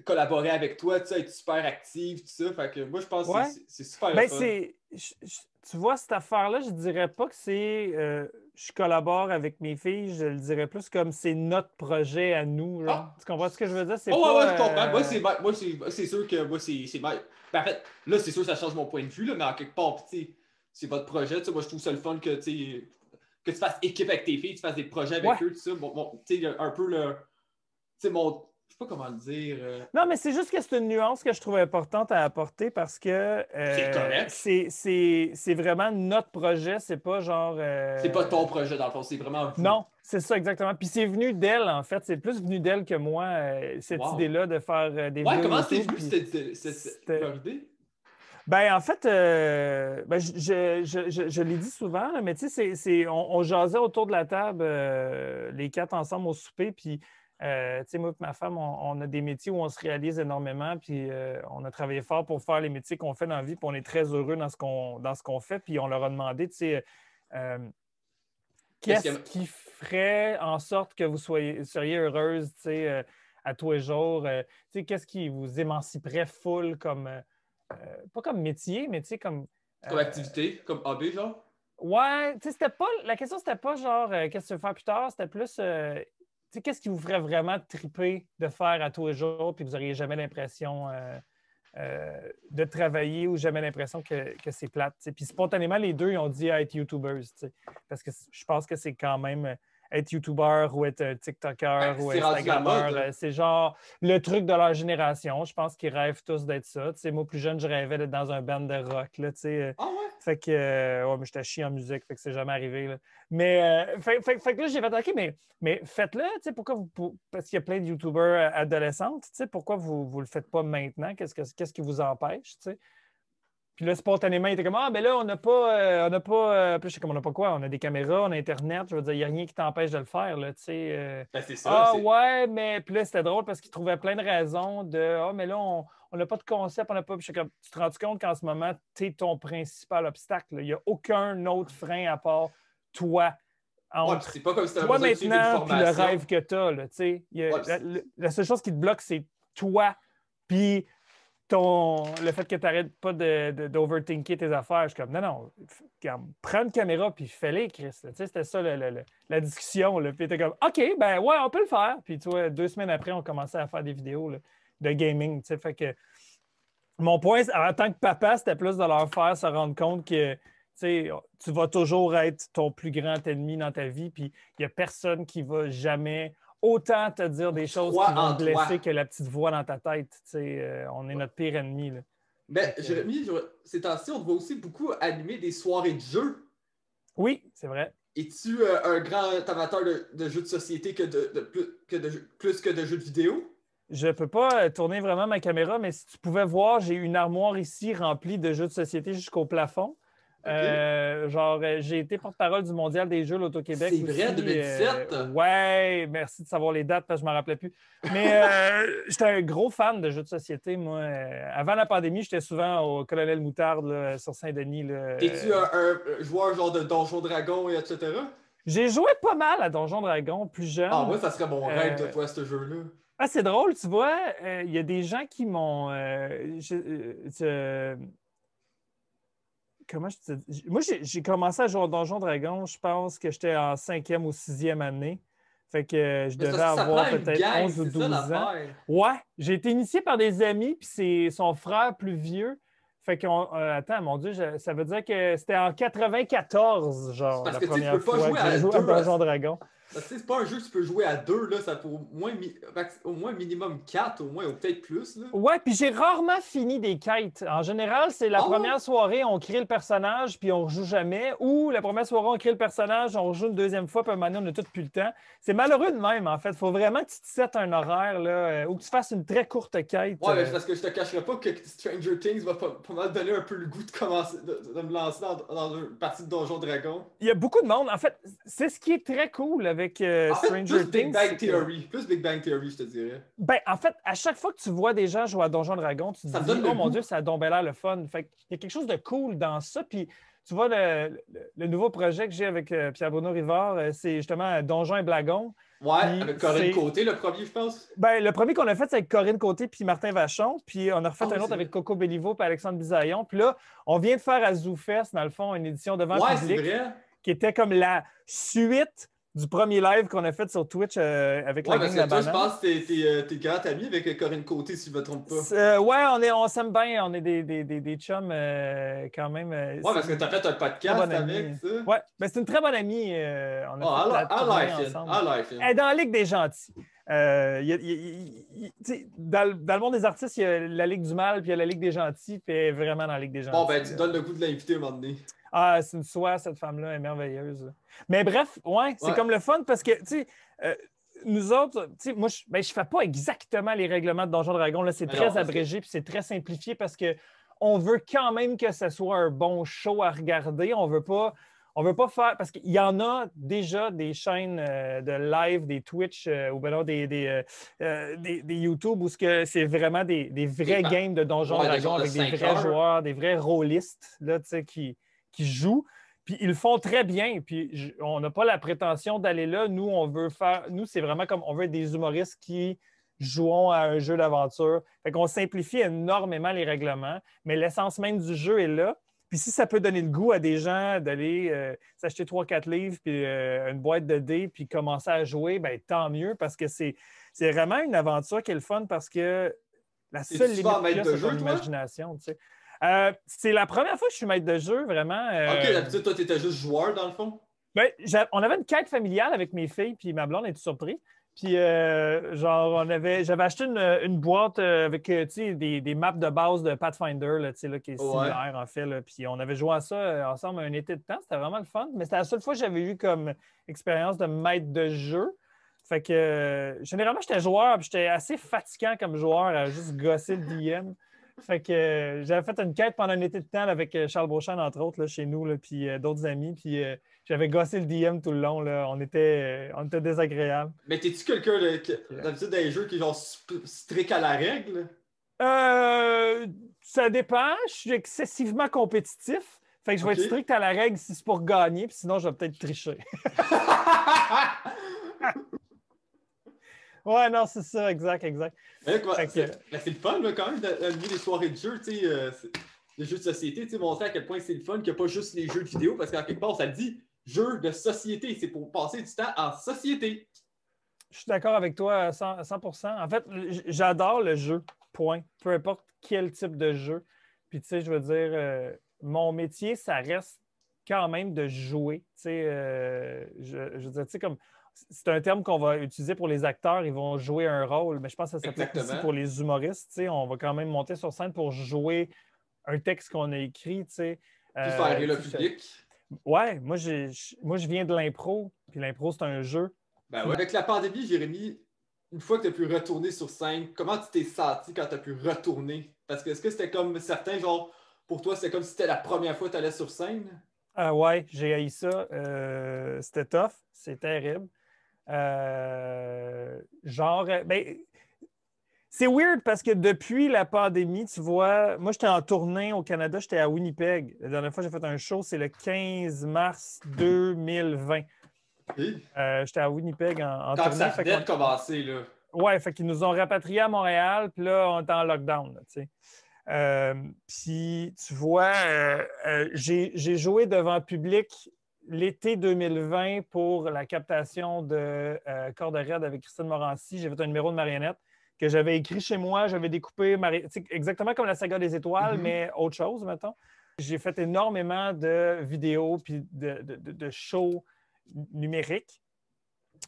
collaborer avec toi, tu sais, être super actif, tout ça. Fait que moi, je pense que Ouais. c'est super le Ben, fun. tu vois, cette affaire-là, je dirais pas que c'est. Je collabore avec mes filles, je le dirais plus comme c'est notre projet à nous. Genre. Ah! Tu comprends ce que je veux dire? C'est Oh, ouais, pas. ouais, je comprends. Moi, c'est sûr que moi, c'est ben, en fait, là, c'est sûr que ça change mon point de vue, là, mais en quelque part, tu sais, c'est votre projet. Tu sais, moi, je trouve ça le fun que tu fasses équipe avec tes filles, tu fasses des projets Ouais. avec eux, tout ça. Bon, tu sais, un peu le. Tu sais, je sais pas comment le dire. Non, mais c'est juste que c'est une nuance que je trouve importante à apporter parce que C'est correct. c'est vraiment notre projet, c'est pas genre. C'est pas ton projet, dans le fond, c'est vraiment vous. Non, c'est ça exactement. Puis c'est venu d'elle, en fait. C'est plus venu d'elle que moi, cette Wow. idée-là de faire des Ouais, vidéos comment c'est YouTube. venu leur idée? Ben, en fait, ben, je l'ai dit souvent, là, mais tu sais, on jasait autour de la table, les quatre ensemble au souper, puis, tu sais, moi et ma femme, on a des métiers où on se réalise énormément, puis on a travaillé fort pour faire les métiers qu'on fait dans la vie, puis on est très heureux dans ce qu'on fait, puis on leur a demandé, tu sais, qu'est-ce qui ferait en sorte que vous seriez heureuse, tu sais, à tous les jours, tu sais, qu'est-ce qui vous émanciperait full comme... pas comme métier, mais tu sais, comme. Comme activité, comme hobby, genre? Ouais, tu sais, c'était pas. La question, c'était pas genre qu'est-ce que tu veux faire plus tard, c'était plus tu sais, qu'est-ce qui vous ferait vraiment triper de faire à tous les jours, puis vous n'auriez jamais l'impression de travailler ou jamais l'impression que c'est plate. Tu sais. Puis spontanément, les deux, ils ont dit être YouTubers, tu sais, parce que je pense que c'est quand même être YouTuber ou être TikToker ou C'est rendu la Instagrammeur, mode. c'est genre le truc de leur génération. Je pense qu'ils rêvent tous d'être ça. Tu sais, moi, plus jeune, je rêvais d'être dans un band de rock. Là, tu sais. Ah ouais? Fait que, ouais, mais j'étais chié en musique, fait que c'est jamais arrivé. Là. Mais, fait que là, j'ai fait, OK, mais faites-le, tu sais, parce qu'il y a plein de YouTubers adolescentes, tu sais, pourquoi vous le faites pas maintenant? Qu'est-ce qui vous empêche, tu sais? Puis là, spontanément, il était comme, ah, ben là, on n'a pas, puis je sais comme, on n'a pas quoi? On a des caméras, on a Internet, je veux dire, il n'y a rien qui t'empêche de le faire, là, tu sais. Ben, c'est ça. Ouais, mais puis là, c'était drôle parce qu'il trouvait plein de raisons mais là, on n'a pas de concept, on n'a pas. Puis je suis comme, tu te rends compte qu'en ce moment, tu es ton principal obstacle. Là. Il n'y a aucun autre frein à part toi. Ouais, c'est pas comme si tu avais toi besoin de suivre une maintenant, puis le formation. rêve que tu as, là, tu sais. Ouais, La seule chose qui te bloque, c'est toi. Puis le fait que tu n'arrêtes pas d'overthinker tes affaires. Je suis comme, non, prends une caméra puis fais-les, Chris. Tu sais, c'était ça la discussion. Là. Puis tu comme, OK, ben ouais, on peut le faire. Puis tu vois, 2 semaines après, on commençait à faire des vidéos là, de gaming. Tu sais, fait que mon point, en tant que papa, c'était plus de leur faire se rendre compte que tu vas toujours être ton plus grand ennemi dans ta vie. Puis il n'y a personne qui va jamais autant te dire des choses Crois qui vont en te blesser toi. que la petite voix dans ta tête. Tu sais, on est notre pire ennemi. Là. Ben, Jérémy, ces temps-ci, on te voit aussi beaucoup animer des soirées de jeux. Oui, c'est vrai. Es-tu un grand amateur de jeux de société plus que de jeux de vidéo? Je ne peux pas tourner vraiment ma caméra, mais si tu pouvais voir, j'ai une armoire ici remplie de jeux de société jusqu'au plafond. OK. J'ai été porte-parole du Mondial des jeux l'Auto-Québec C'est aussi. vrai, 2017? Ouais, merci de savoir les dates parce que je ne m'en rappelais plus. Mais j'étais un gros fan de jeux de société, moi. Avant la pandémie, j'étais souvent au Colonel Moutarde là, sur Saint-Denis. T'es-tu un joueur genre de Donjon Dragon et etc.? J'ai joué pas mal à Donjon Dragon plus Ah, jeune. moi, ça serait mon rêve de jouer à ce jeu-là. Ah, c'est drôle, tu vois, il y a des gens qui m'ont. Comment je te dis? Moi, j'ai commencé à jouer au Donjon Dragon, je pense que j'étais en 5e ou 6e année. Fait que je Mais c'est devais parce que ça prend avoir une peut-être gang, 11 ou c'est ça 12 ans. l'affaire. Ouais, j'ai été initié par des amis, puis c'est son frère plus vieux. Fait qu'on. Attends, mon Dieu, ça veut dire que c'était en 94, C'est genre, parce la que tu sais, tu première peux pas fois jouer que j'ai à joué à deux. Donjon Dragon. Parce que c'est pas un jeu que tu peux jouer à deux, là, ça faut au moins minimum 4, au moins, ou peut-être plus, là. Ouais, puis j'ai rarement fini des quêtes. En général, c'est la Ah ouais? première soirée, on crée le personnage, puis on rejoue jamais. Ou la première soirée, on crée le personnage, on rejoue une deuxième fois, puis à un moment donné, on a tout plus le temps. C'est malheureux de même, en fait. Il faut vraiment que tu te settes un horaire, là, ou que tu fasses une très courte quête. Ouais, mais c'est parce que je te cacherai pas que Stranger Things va pas mal donner un peu le goût de commencer, de me lancer dans une partie de Donjon Dragon. Il y a beaucoup de monde. En fait, c'est ce qui est très cool avec En fait, Stranger plus Big Things. Bang Theory. Plus Big Bang Theory, je te dirais. Ben, en fait, à chaque fois que tu vois des gens jouer à Donjon Dragon, tu te Ça me dis, donne le oh mon goût. Dieu, ça a donc bien l'air le fun. Fait qu'il y a quelque chose de cool dans ça. Puis, tu vois, le nouveau projet que j'ai avec Pierre-Bruno Rivard, c'est justement Donjon et Blagon. Ouais, Puis, avec Corinne Côté, le premier, je pense. ben, le premier qu'on a fait, c'est avec Corinne Côté puis Martin Vachon. Puis, on a refait Ah oui, un c'est autre vrai. avec Coco Bellivo puis Alexandre Bisaillon. Puis là, on vient de faire à ZooFest, dans le fond, une édition devant Ouais, c'est public vrai. qui était comme la suite du premier live qu'on a fait sur Twitch avec Ouais, la parce gang de la que toi, je banane. pense que t'es grand ami avec Corinne Côté, si je me trompe pas. Ouais, on s'aime bien, on est des chums quand même. Ouais, parce que t'as fait un Très podcast bonne avec amie. ça. Ouais, ben, c'est une très bonne amie. On a Oh, fait la I tournée like it. ensemble. I like Elle est it. dans la Ligue des gentils. Tu sais, dans le monde des artistes, il y a la Ligue du mal, puis il y a la Ligue des gentils, puis elle est vraiment dans la Ligue des gentils. Bon, ben, tu me donnes le goût de l'inviter un moment donné. Ah, c'est une soie, cette femme-là, elle est merveilleuse. Là. Mais bref, ouais, c'est Ouais. comme le fun parce que, tu sais, nous autres, tu sais, moi, je fais pas exactement les règlements de Donjon Dragon. Là, c'est Mais très non, parce que- abrégé puis c'est très simplifié parce que on veut quand même que ce soit un bon show à regarder. On veut pas faire parce qu'il y en a déjà des chaînes de live, des Twitch ou ben non, des YouTube où c'est vraiment des vrais pa- games de Donjon ouais, des Dragon genres de avec des 5 vrais heures. joueurs, des vrais rôlistes là, tu sais, qui jouent. Puis ils le font très bien. Puis on n'a pas la prétention d'aller là. Nous, on veut faire. Nous, c'est vraiment comme on veut être des humoristes qui jouons à un jeu d'aventure. Fait qu'on simplifie énormément les règlements, mais l'essence même du jeu est là. Puis si ça peut donner le goût à des gens d'aller s'acheter 3-4 livres, puis une boîte de dés, puis commencer à jouer, ben tant mieux, parce que c'est vraiment une aventure qui est le fun parce que la T'es-tu seule souvent limite maître qu'il y a, de c'est jeu, ton toi? imagination. Tu sais. C'est la première fois que je suis maître de jeu, vraiment. Ok, d'habitude, toi, t'étais juste joueur, dans le fond. Ben, on avait une quête familiale avec mes filles, puis ma blonde est surpris. Puis, genre, j'avais acheté une boîte avec tu sais, des maps de base de Pathfinder, là, tu sais, là, qui est Ouais. similaire, en fait. Là. Puis, on avait joué à ça ensemble un été de temps. C'était vraiment le fun. Mais c'était la seule fois que j'avais eu comme expérience de maître de jeu. Fait que, généralement, j'étais joueur, puis j'étais assez fatigant comme joueur à juste gosser le DM. Fait que j'avais fait une quête pendant un été de temps là, avec Charles Beauchamp, entre autres, là, chez nous, là, puis d'autres amis. Puis j'avais gossé le DM tout le long. Là. On était désagréables. Mais t'es-tu quelqu'un d'habitude dans les jeux qui est genre strict à la règle? Ça dépend. Je suis excessivement compétitif. Fait que je vais Ok. être strict à la règle si c'est pour gagner, puis sinon, je vais peut-être tricher. Ouais, non, c'est ça, exact. Mais quoi, Fait que- c'est le fun là, quand même d'animer des soirées de jeux, tu sais, les jeux de société, tu sais, montrer à quel point c'est le fun qu'il n'y a pas juste les jeux de vidéo, parce qu'en quelque part, ça dit jeux de société, c'est pour passer du temps en société. Je suis d'accord avec toi à 100%. En fait, j'adore le jeu, point. Peu importe quel type de jeu. Puis, tu sais, je veux dire, mon métier, ça reste quand même de jouer. Tu sais, je veux dire, tu sais, comme c'est un terme qu'on va utiliser pour les acteurs. Ils vont jouer un rôle, mais je pense que ça s'applique aussi pour les humoristes. On va quand même monter sur scène pour jouer un texte qu'on a écrit. Puis faire rire le public. Ouais, moi, je viens de l'impro, puis l'impro, c'est un jeu. Ben ouais. Avec la pandémie, Jérémy, une fois que tu as pu retourner sur scène, comment tu t'es senti quand tu as pu retourner? Parce que est-ce que c'était comme certains, genre, pour toi, c'était comme si c'était la première fois que tu allais sur scène? Ouais, j'ai haï ça. C'était tough, c'est terrible. Ben, c'est weird parce que depuis la pandémie, tu vois, moi j'étais en tournée au Canada, j'étais à Winnipeg. La dernière fois que j'ai fait un show, c'est le 15 mars 2020. J'étais à Winnipeg en quand tournée. Ça venait de commencer, là. Ouais, fait qu'ils nous ont rapatriés à Montréal, puis là, on était en lockdown, tu sais. Puis, tu vois, j'ai joué devant public l'été 2020 pour la captation de Corde raide avec Christine Morancy. J'ai fait un numéro de marionnette que j'avais écrit chez moi. J'avais découpé exactement comme la saga des étoiles, mais autre chose, mettons. J'ai fait énormément de vidéos puis de shows numériques.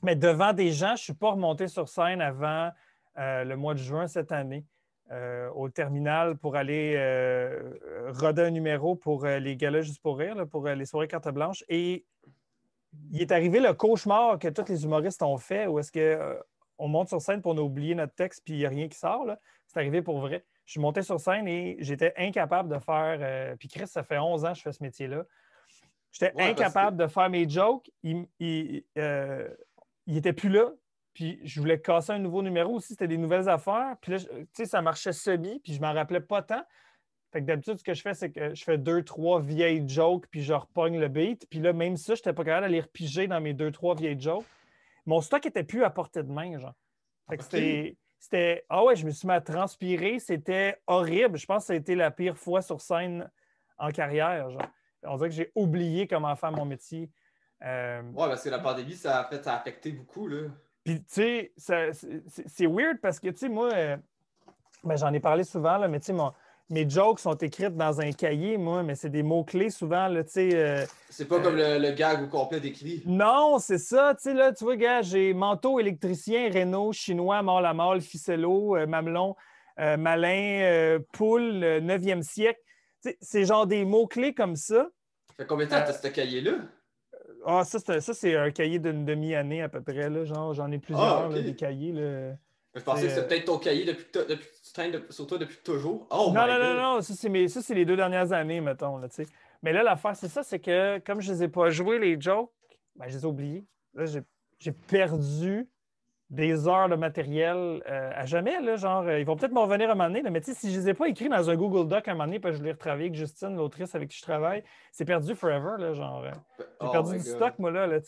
Mais devant des gens, je ne suis pas remonté sur scène avant le mois de juin cette année. Au terminal pour aller roder un numéro pour les galas juste pour rire, là, pour les soirées carte blanche. Et il est arrivé le cauchemar que tous les humoristes ont fait, où est-ce qu'on monte sur scène pour nous oublier notre texte puis il n'y a rien qui sort. Là. C'est arrivé pour vrai. Je suis monté sur scène et j'étais incapable de faire... puis Chris, ça fait 11 ans que je fais ce métier-là. J'étais incapable de faire mes jokes. Il n'était plus là. Puis je voulais casser un nouveau numéro aussi, c'était des nouvelles affaires. Puis là, tu sais, ça marchait semi, puis je m'en rappelais pas tant. Fait que d'habitude, ce que je fais, c'est que je fais 2-3 vieilles jokes, puis je repogne le beat. Puis là, même ça, je n'étais pas capable d'aller repiger dans mes 2-3 vieilles jokes. Mon stock était plus à portée de main, genre. Fait que c'était... Ah ouais, je me suis mis à transpirer. C'était horrible. Je pense que ça a été la pire fois sur scène en carrière, genre. On dirait que j'ai oublié comment faire mon métier. Ouais, parce que la pandémie, ça a affecté beaucoup, là. Puis, tu sais, c'est weird parce que, tu sais, moi, ben, j'en ai parlé souvent, là, mais tu sais, mes jokes sont écrites dans un cahier, moi, mais c'est des mots-clés souvent, là, tu sais. C'est pas comme le gag au complet décrit. Non, c'est ça, tu sais, là, tu vois, gars, j'ai manteau, électricien, Renault, chinois, mort la mort, ficello, mamelon, malin, poule, 9e siècle. Tu sais, c'est genre des mots-clés comme ça. Ça fait combien de temps que tu as ce cahier-là? Ah, ça, c'est un cahier d'une demi-année à peu près. Là, genre, j'en ai plusieurs, okay. là, des cahiers. Là. Je pensais que c'était peut-être ton cahier depuis que tu traînes sur toi depuis toujours. Oh non, my non, God. non. Ça, c'est les 2 dernières années, mettons. Là, mais là, l'affaire, c'est ça, c'est que comme je ne les ai pas joués, les jokes, ben, je les ai oubliés. Là, j'ai perdu des heures de matériel à jamais. Là, genre, ils vont peut-être m'en revenir un moment donné, là, mais si je ne les ai pas écrits dans un Google Doc un moment donné, puis je voulais retravailler avec Justine, l'autrice avec qui je travaille, c'est perdu forever. Là, genre, j'ai perdu du stock, moi, là,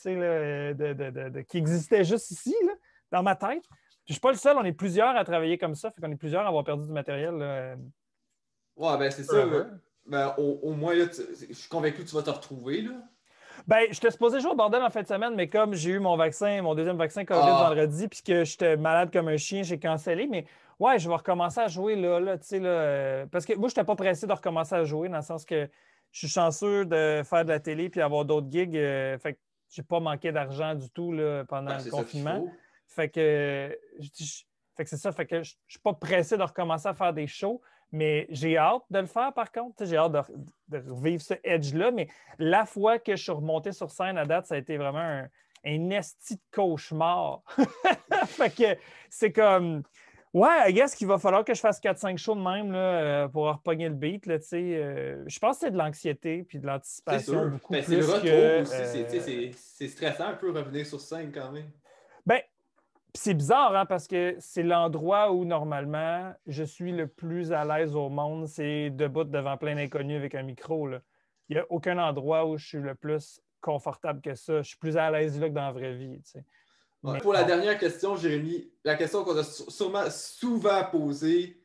qui existait juste ici, là, dans ma tête. Puis je ne suis pas le seul, on est plusieurs à travailler comme ça, fait qu'on est plusieurs à avoir perdu du matériel. Là, ouais, ben c'est ça. Ben, au moins, là, je suis convaincu que tu vas te retrouver, là. Ben, j'étais supposé jouer au bordel en fin de semaine, mais comme j'ai eu mon deuxième vaccin COVID vendredi, puis que j'étais malade comme un chien, j'ai cancellé. Mais ouais, je vais recommencer à jouer là, tu sais, là, parce que moi, je n'étais pas pressé de recommencer à jouer, dans le sens que je suis chanceux de faire de la télé puis avoir d'autres gigs. Fait que j'ai pas manqué d'argent du tout là, pendant le confinement. Fait que c'est ça. Fait que je suis pas pressé de recommencer à faire des shows. Mais j'ai hâte de le faire, par contre. J'ai hâte de vivre ce edge-là. Mais la fois que je suis remonté sur scène à date, ça a été vraiment un esti de cauchemar. Fait que c'est comme... Ouais, I guess qu'il va falloir que je fasse 4-5 shows de même là, pour repogner le beat. Là, je pense que c'est de l'anxiété puis de l'anticipation beaucoup plus c'est le retour que... aussi. C'est stressant un peu revenir sur scène quand même. Ben, c'est bizarre, hein, parce que c'est l'endroit où, normalement, je suis le plus à l'aise au monde. C'est debout devant plein d'inconnus avec un micro. Là. Il n'y a aucun endroit où je suis le plus confortable que ça. Je suis plus à l'aise là que dans la vraie vie. Tu sais. Ouais. Pour la dernière question, Jérémy, la question qu'on a sûrement souvent posée,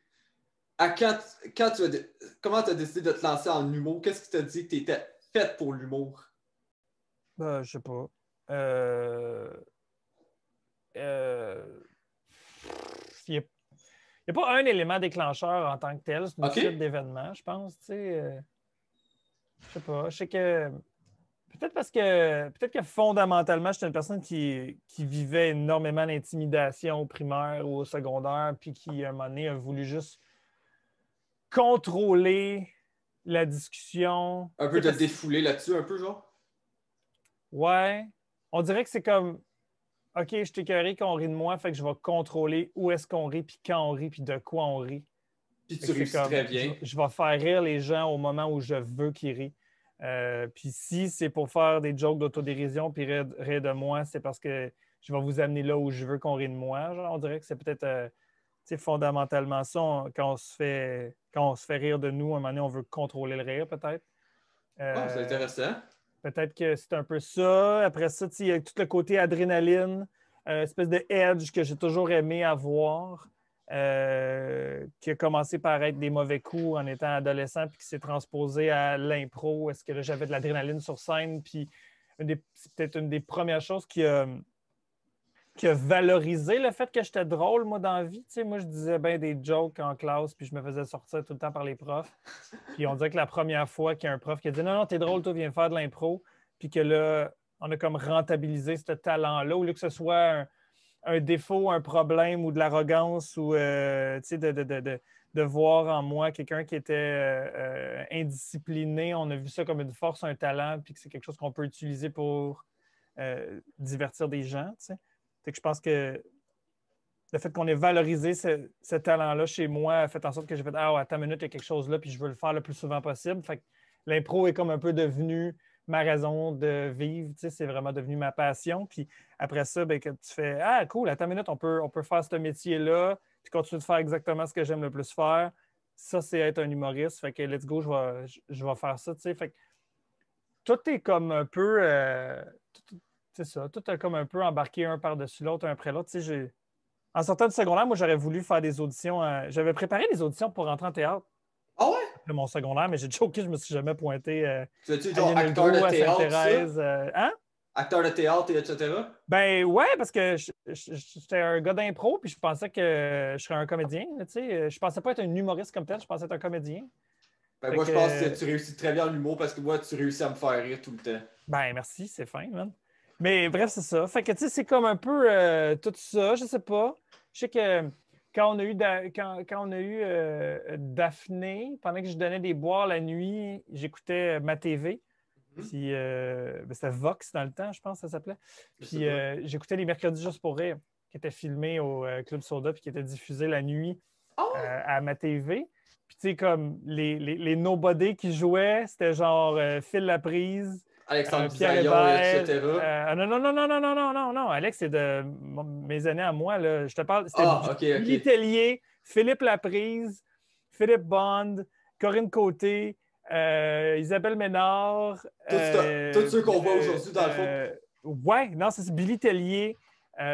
comment tu as décidé de te lancer en humour? Qu'est-ce qui t'a dit que tu étais faite pour l'humour? Je sais pas. Il n'y a pas un élément déclencheur en tant que tel. C'est une suite d'événements, je pense. Je sais pas. Je sais que Peut-être que fondamentalement, j'étais une personne qui vivait énormément d'intimidation au primaire ou au secondaire, puis qui, à un moment donné, a voulu juste contrôler la discussion. Un peu te défouler là-dessus, un peu, genre? Ouais. On dirait que c'est comme OK, je t'ai écœuré qu'on rit de moi, fait que je vais contrôler où est-ce qu'on rit, puis quand on rit, puis de quoi on rit. Puis tu réussis très bien. Je vais faire rire les gens au moment où je veux qu'ils rient. Puis si c'est pour faire des jokes d'autodérision puis rire de moi, c'est parce que je vais vous amener là où je veux qu'on rit de moi. Genre, on dirait que c'est peut-être fondamentalement ça, quand on se fait rire de nous, à un moment donné, on veut contrôler le rire, peut-être. C'est intéressant. Peut-être que c'est un peu ça. Après ça, il y a tout le côté adrénaline, espèce de edge que j'ai toujours aimé avoir, qui a commencé par être des mauvais coups en étant adolescent, puis qui s'est transposé à l'impro. Est-ce que là, j'avais de l'adrénaline sur scène? Puis c'est peut-être une des premières choses qui a valorisé le fait que j'étais drôle, moi, dans la vie. Tu sais, moi, je disais bien des jokes en classe, puis je me faisais sortir tout le temps par les profs. Puis on dirait que la première fois qu'il y a un prof qui a dit « Non, non, t'es drôle, toi, viens faire de l'impro », puis que là, on a comme rentabilisé ce talent-là, au lieu que ce soit un défaut, un problème ou de l'arrogance ou tu sais, de voir en moi quelqu'un qui était indiscipliné. On a vu ça comme une force, un talent, puis que c'est quelque chose qu'on peut utiliser pour divertir des gens, tu sais. Fait que je pense que le fait qu'on ait valorisé ce talent-là chez moi a fait en sorte que j'ai fait « Ah, attends une minute, il y a quelque chose là, puis je veux le faire le plus souvent possible. » Fait que l'impro est comme un peu devenu ma raison de vivre. Tu sais, c'est vraiment devenu ma passion. Puis après ça, ben, que tu fais « Ah, cool, attends une minute, on peut faire ce métier-là, puis continuer de faire exactement ce que j'aime le plus faire. » Ça, c'est être un humoriste. Fait que let's go, je vais faire ça. Tu sais. Fait que tout est comme un peu... c'est ça, tout a comme un peu embarqué un par-dessus l'autre, un après l'autre. Tu sais, en sortant du secondaire, moi, j'aurais voulu faire des auditions. J'avais préparé des auditions pour rentrer en théâtre. Ah ouais? Après mon secondaire, mais j'ai choqué, je me suis jamais pointé Tu es-tu à genre acteur Yonelgo, de à théâtre, Sainte-Thérèse. Hein? Acteur de théâtre, et etc. Ben ouais, parce que j'étais un gars d'impro, puis je pensais que je serais un comédien. Tu sais. Je pensais pas être un humoriste comme tel, je pensais être un comédien. Ben, Fait moi, que, je pense que tu réussis très bien en humour parce que moi, tu réussis à me faire rire tout le temps. ben merci, c'est fin, man. Mais bref, c'est ça. Fait que tu sais, c'est comme un peu tout ça, je sais pas. Je sais que quand on a eu, quand on a eu Daphné, pendant que je donnais des boires la nuit, j'écoutais ma TV. Puis ben, c'était Vox dans le temps, je pense que ça s'appelait. Puis j'écoutais les mercredis juste pour rire, qui étaient filmés au Club Soda, puis qui étaient diffusés la nuit à ma TV. Puis tu sais, comme les nobody qui jouaient, c'était genre Phil Laprise, Alexandre Pierre Bisaillon, Hébert. etc. Non, non, non, non, non, non, non, non, non. Alex, c'est de mes années à moi. Là. Je te parle, c'était Ah, ok, Billy ok. Tellier, Philippe Laprise, Philippe Bond, Corinne Côté, Isabelle Ménard. Tous ceux qu'on voit aujourd'hui, dans le fond. Ouais, non, c'est Billy Tellier.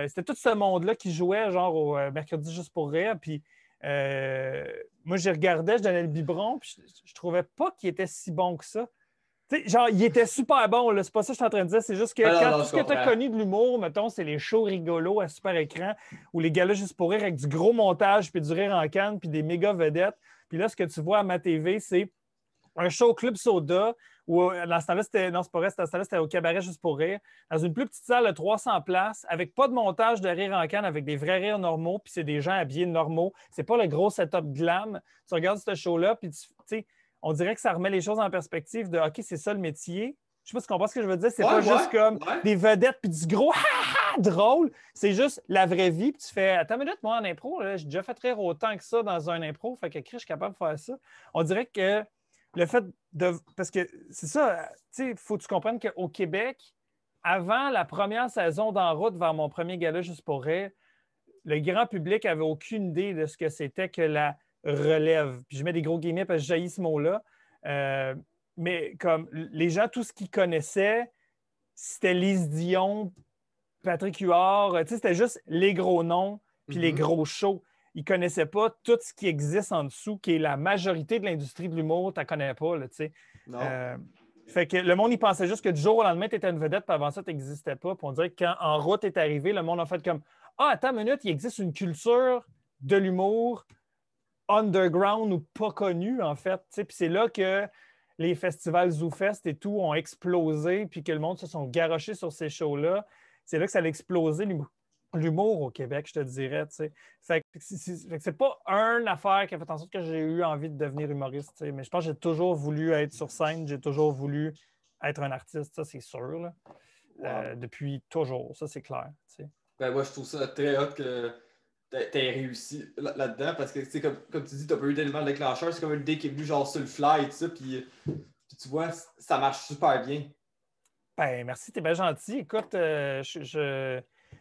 C'était tout ce monde-là qui jouait genre au mercredi juste pour rire. Puis moi, je regardais, je donnais le biberon, puis je trouvais pas qu'il était si bon que ça. T'sais, genre, il était super bon, là. C'est pas ça que je suis en train de dire. C'est juste que Ah, quand non, tout je ce que tu as comprends. connu de l'humour, mettons, c'est les shows rigolos à super écran ou les gars-là juste pour rire avec du gros montage, puis du rire en canne, puis des méga vedettes. Puis là, ce que tu vois à ma TV, c'est un show Club Soda où dans ce temps-là, c'était. Non, c'est pas vrai, dans ce temps-là, c'était au cabaret juste pour rire. Dans une plus petite salle de 300 places, avec pas de montage de rire en canne, avec des vrais rires normaux, puis c'est des gens habillés normaux. C'est pas le gros setup glam. Tu regardes ce show-là, puis tu sais, on dirait que ça remet les choses en perspective de OK, c'est ça le métier. Je sais pas si tu comprends ce que je veux dire. C'est pas juste comme des vedettes puis du gros ha drôle. C'est juste la vraie vie. Puis tu fais attends une minute, moi en impro, j'ai déjà fait rire autant que ça dans un impro. Fait que Chris, je suis capable de faire ça. On dirait que le fait de. Parce que c'est ça, tu sais, il faut que tu comprennes qu'au Québec, avant la première saison d'En route vers mon premier gala juste pour rire, le grand public avait aucune idée de ce que c'était que la relève. Puis je mets des gros guillemets parce que j'ai ce mot-là. Mais comme les gens, tout ce qu'ils connaissaient, c'était Lise Dion, Patrick Huard, tu sais, c'était juste les gros noms puis les gros shows. Ils ne connaissaient pas tout ce qui existe en dessous, qui est la majorité de l'industrie de l'humour, tu ne connais pas, là, tu sais. Fait que le monde, il pensait juste que du jour au lendemain, tu étais une vedette, puis avant ça, tu n'existais pas. Puis on dirait que quand En route est arrivé, le monde a fait comme ah, attends une minute, il existe une culture de l'humour underground ou pas connue, en fait. Puis c'est là que les festivals ZooFest et tout ont explosé, puis que le monde se sont garochés sur ces shows-là, c'est là que ça a explosé l'humour au Québec, je te dirais. Tu sais. Fait que c'est pas une affaire qui a fait en sorte que j'ai eu envie de devenir humoriste. Tu sais. Mais je pense que j'ai toujours voulu être sur scène, j'ai toujours voulu être un artiste, ça c'est sûr. Là. Wow. Depuis toujours, ça c'est clair. Tu sais. Ben, moi, je trouve ça très hot que t'aies réussi là-dedans parce que, tu sais, comme tu dis, t'as pas eu d'élément déclencheur. C'est comme une idée qui est venue genre sur le fly et tout ça. Puis tu vois, ça marche super bien. Ben, merci, t'es bien gentil. Écoute,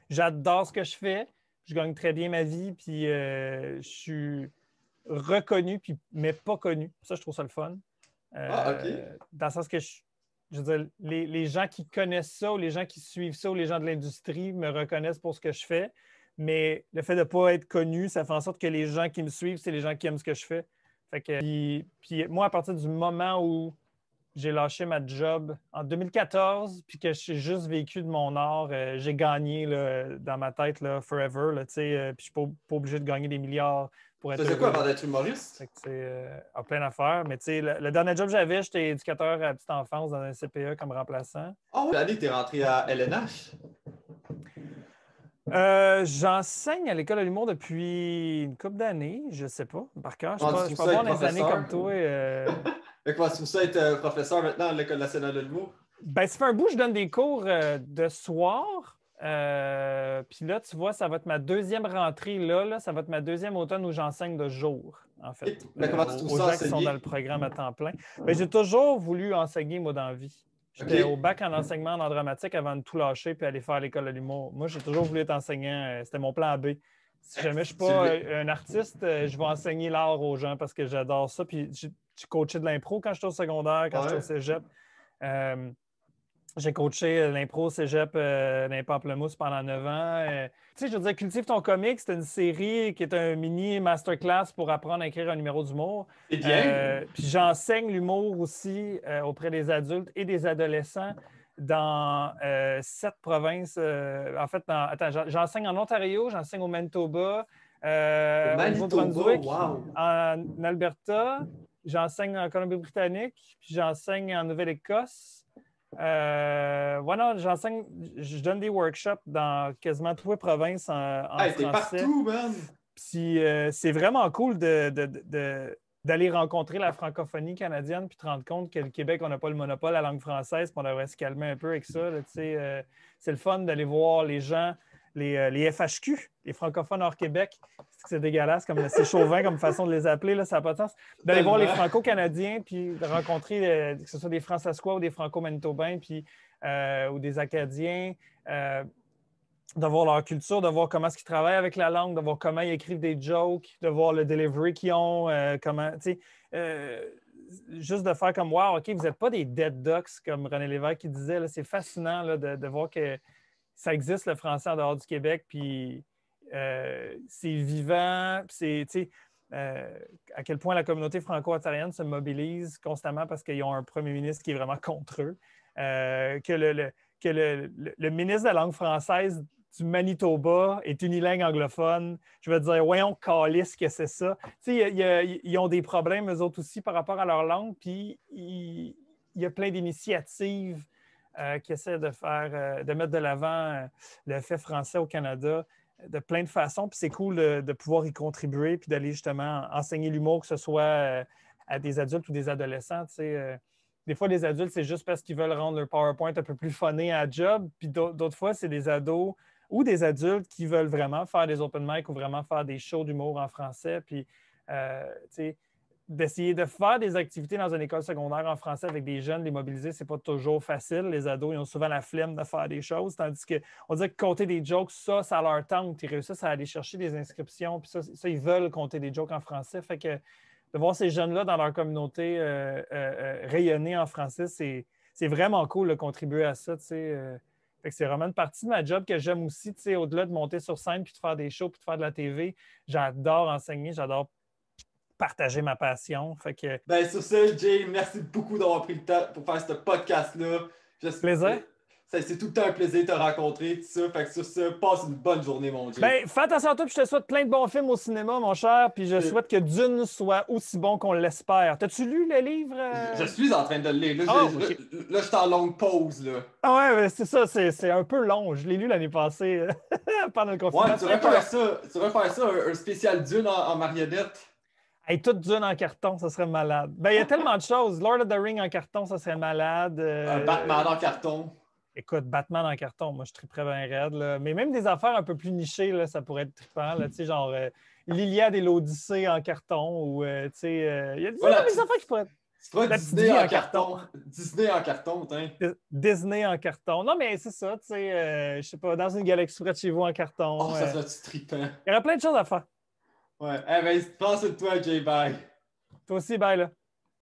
j'adore ce que je fais. Je gagne très bien ma vie, puis je suis reconnu, puis, mais pas connu. Ça, je trouve ça le fun. Ah, ok. Dans le sens que je veux dire, les gens qui connaissent ça, ou les gens qui suivent ça, ou les gens de l'industrie me reconnaissent pour ce que je fais. Mais le fait de ne pas être connu, ça fait en sorte que les gens qui me suivent, c'est les gens qui aiment ce que je fais. Fait que, puis moi, à partir du moment où j'ai lâché ma job en 2014, puis que j'ai juste vécu de mon art. J'ai gagné là, dans ma tête là, forever. Là, puis je ne suis pas obligé de gagner des milliards pour Tu être faisais quoi heureux. avant d'être humoriste? Fait que, à plein d'affaires. Mais le dernier job que j'avais, j'étais éducateur à la petite enfance dans un CPE comme remplaçant. Ah, oui, l'année que t'es rentré à LNH. J'enseigne à l'école de l'humour depuis une couple d'années, je sais pas, par cœur. Je Comment ne tu suis trouves pas ça bon être dans les années comme professeur? toi. Comment tu trouves ça être professeur maintenant à l'École nationale de l'humour? Ben, ça fait un bout que je donne des cours de soir. Puis là, tu vois, ça va être ma deuxième rentrée là. Ça va être ma deuxième automne où j'enseigne de jour, en fait, Mais comment tu trouves aux ça gens qui sont dans le enseigner? programme à temps plein. Ben, j'ai toujours voulu enseigner, moi, dans la vie. OK. J'étais au bac en enseignement en art dramatique avant de tout lâcher puis aller faire l'école de l'humour. Moi, j'ai toujours voulu être enseignant. C'était mon plan B. Si jamais je ne suis Tu pas l'es. un artiste, je vais enseigner l'art aux gens parce que j'adore ça. Puis j'ai coaché de l'impro quand j'étais au secondaire, quand j'étais au Ouais. cégep. Euh, j'ai coaché l'impro cégep dans les Pamplemousses pendant 9 ans. Tu sais, je veux dire, Cultive ton comique, c'est une série qui est un mini masterclass pour apprendre à écrire un numéro d'humour. C'est bien. Puis j'enseigne l'humour aussi auprès des adultes et des adolescents dans 7 provinces. En fait, attends, j'enseigne en Ontario, j'enseigne au Manitoba, Au au Manitoba, Nouveau-Brunswick, wow. en Alberta, j'enseigne en Colombie-Britannique, puis j'enseigne en Nouvelle-Écosse. Voilà, j'enseigne, je donne des workshops dans quasiment toutes les provinces en Hey, t'es français. partout, man. Puis c'est vraiment cool d'aller rencontrer la francophonie canadienne puis te rendre compte que le Québec, on n'a pas le monopole de la langue française, puis on devrait se calmer un peu avec ça. Là, c'est le fun d'aller voir les gens, les FHQ, les francophones hors Québec. C'est dégueulasse, c'est chauvin comme façon de les appeler, là, ça n'a pas de sens. D'aller voir les Tellement. franco-canadiens, puis de rencontrer, que ce soit des Fransaskois ou des franco-manitobains, puis, ou des Acadiens. De voir leur culture, de voir comment est-ce qu'ils travaillent avec la langue, de voir comment ils écrivent des jokes, de voir le delivery qu'ils ont, comment, tu sais, juste de faire comme, wow, OK, vous n'êtes pas des dead ducks, comme René Lévesque qui disait, là, c'est fascinant là, de voir que ça existe le français en dehors du Québec, puis c'est vivant, c'est, tu sais, à quel point la communauté franco-ontarienne se mobilise constamment parce qu'ils ont un premier ministre qui est vraiment contre eux, que le ministre de la langue française du Manitoba est unilingue anglophone. Je veux dire, voyons, calisse que c'est ça. Tu sais, ils ont des problèmes, eux autres aussi, par rapport à leur langue, puis il y a plein d'initiatives qui essaient de faire, de mettre de l'avant le fait français au Canada de plein de façons. Puis c'est cool de pouvoir y contribuer, puis d'aller justement enseigner l'humour, que ce soit à des adultes ou des adolescents. Tu sais, des fois, les adultes, c'est juste parce qu'ils veulent rendre leur PowerPoint un peu plus funné à la job. Puis d'autres fois, c'est des ados ou des adultes qui veulent vraiment faire des open mic ou vraiment faire des shows d'humour en français. Puis, tu sais, d'essayer de faire des activités dans une école secondaire en français avec des jeunes, les mobiliser, c'est pas toujours facile. Les ados, ils ont souvent la flemme de faire des choses, tandis qu'on dirait que compter des jokes, ça leur tente. Ils réussissent à aller chercher des inscriptions, puis ça, ils veulent compter des jokes en français. Fait que de voir ces jeunes-là dans leur communauté rayonner en français, c'est vraiment cool de contribuer à ça. Fait que c'est vraiment une partie de ma job que j'aime aussi, au-delà de monter sur scène, puis de faire des shows, puis de faire de la TV. J'adore enseigner, j'adore partager ma passion. Fait que... Ben, sur ce, Jay, merci beaucoup d'avoir pris le temps pour faire ce podcast-là. Plaisir. C'est tout le temps un plaisir de te rencontrer, tout ça. Fait que sur ça, passe une bonne journée, mon Dieu. Ben, fais attention à toi, puis je te souhaite plein de bons films au cinéma, mon cher, puis je souhaite que Dune soit aussi bon qu'on l'espère. T'as-tu lu le livre? Je suis en train de le lire. Là, OK. là, je suis en longue pause, là. Ah ouais, ben, c'est ça, c'est un peu long. Je l'ai lu l'année passée pendant le confinement. Ouais, tu devrais faire ça, un spécial Dune en marionnette. Hey, toute Dune en carton, ça serait malade. Ben, il y a tellement de choses. Lord of the Rings en carton, ça serait malade. Un Batman en carton. Écoute, Batman en carton, moi, je triperais bien raide. Là. Mais même des affaires un peu plus nichées, là, ça pourrait être trippant. Là, genre l'Iliade et l'Odyssée en carton. Ou, il y a des affaires qui pourraient être... Tu pourrais Disney en carton. Disney en carton, tiens. Disney en carton. Non, mais c'est ça, tu sais, je sais pas, dans une galaxie près de chez vous en carton. Oh, ça serait-tu trippant? Il y aurait plein de choses à faire. Ouais. Eh ben, pense de toi, Jay. Bye. Toi aussi, bye, là.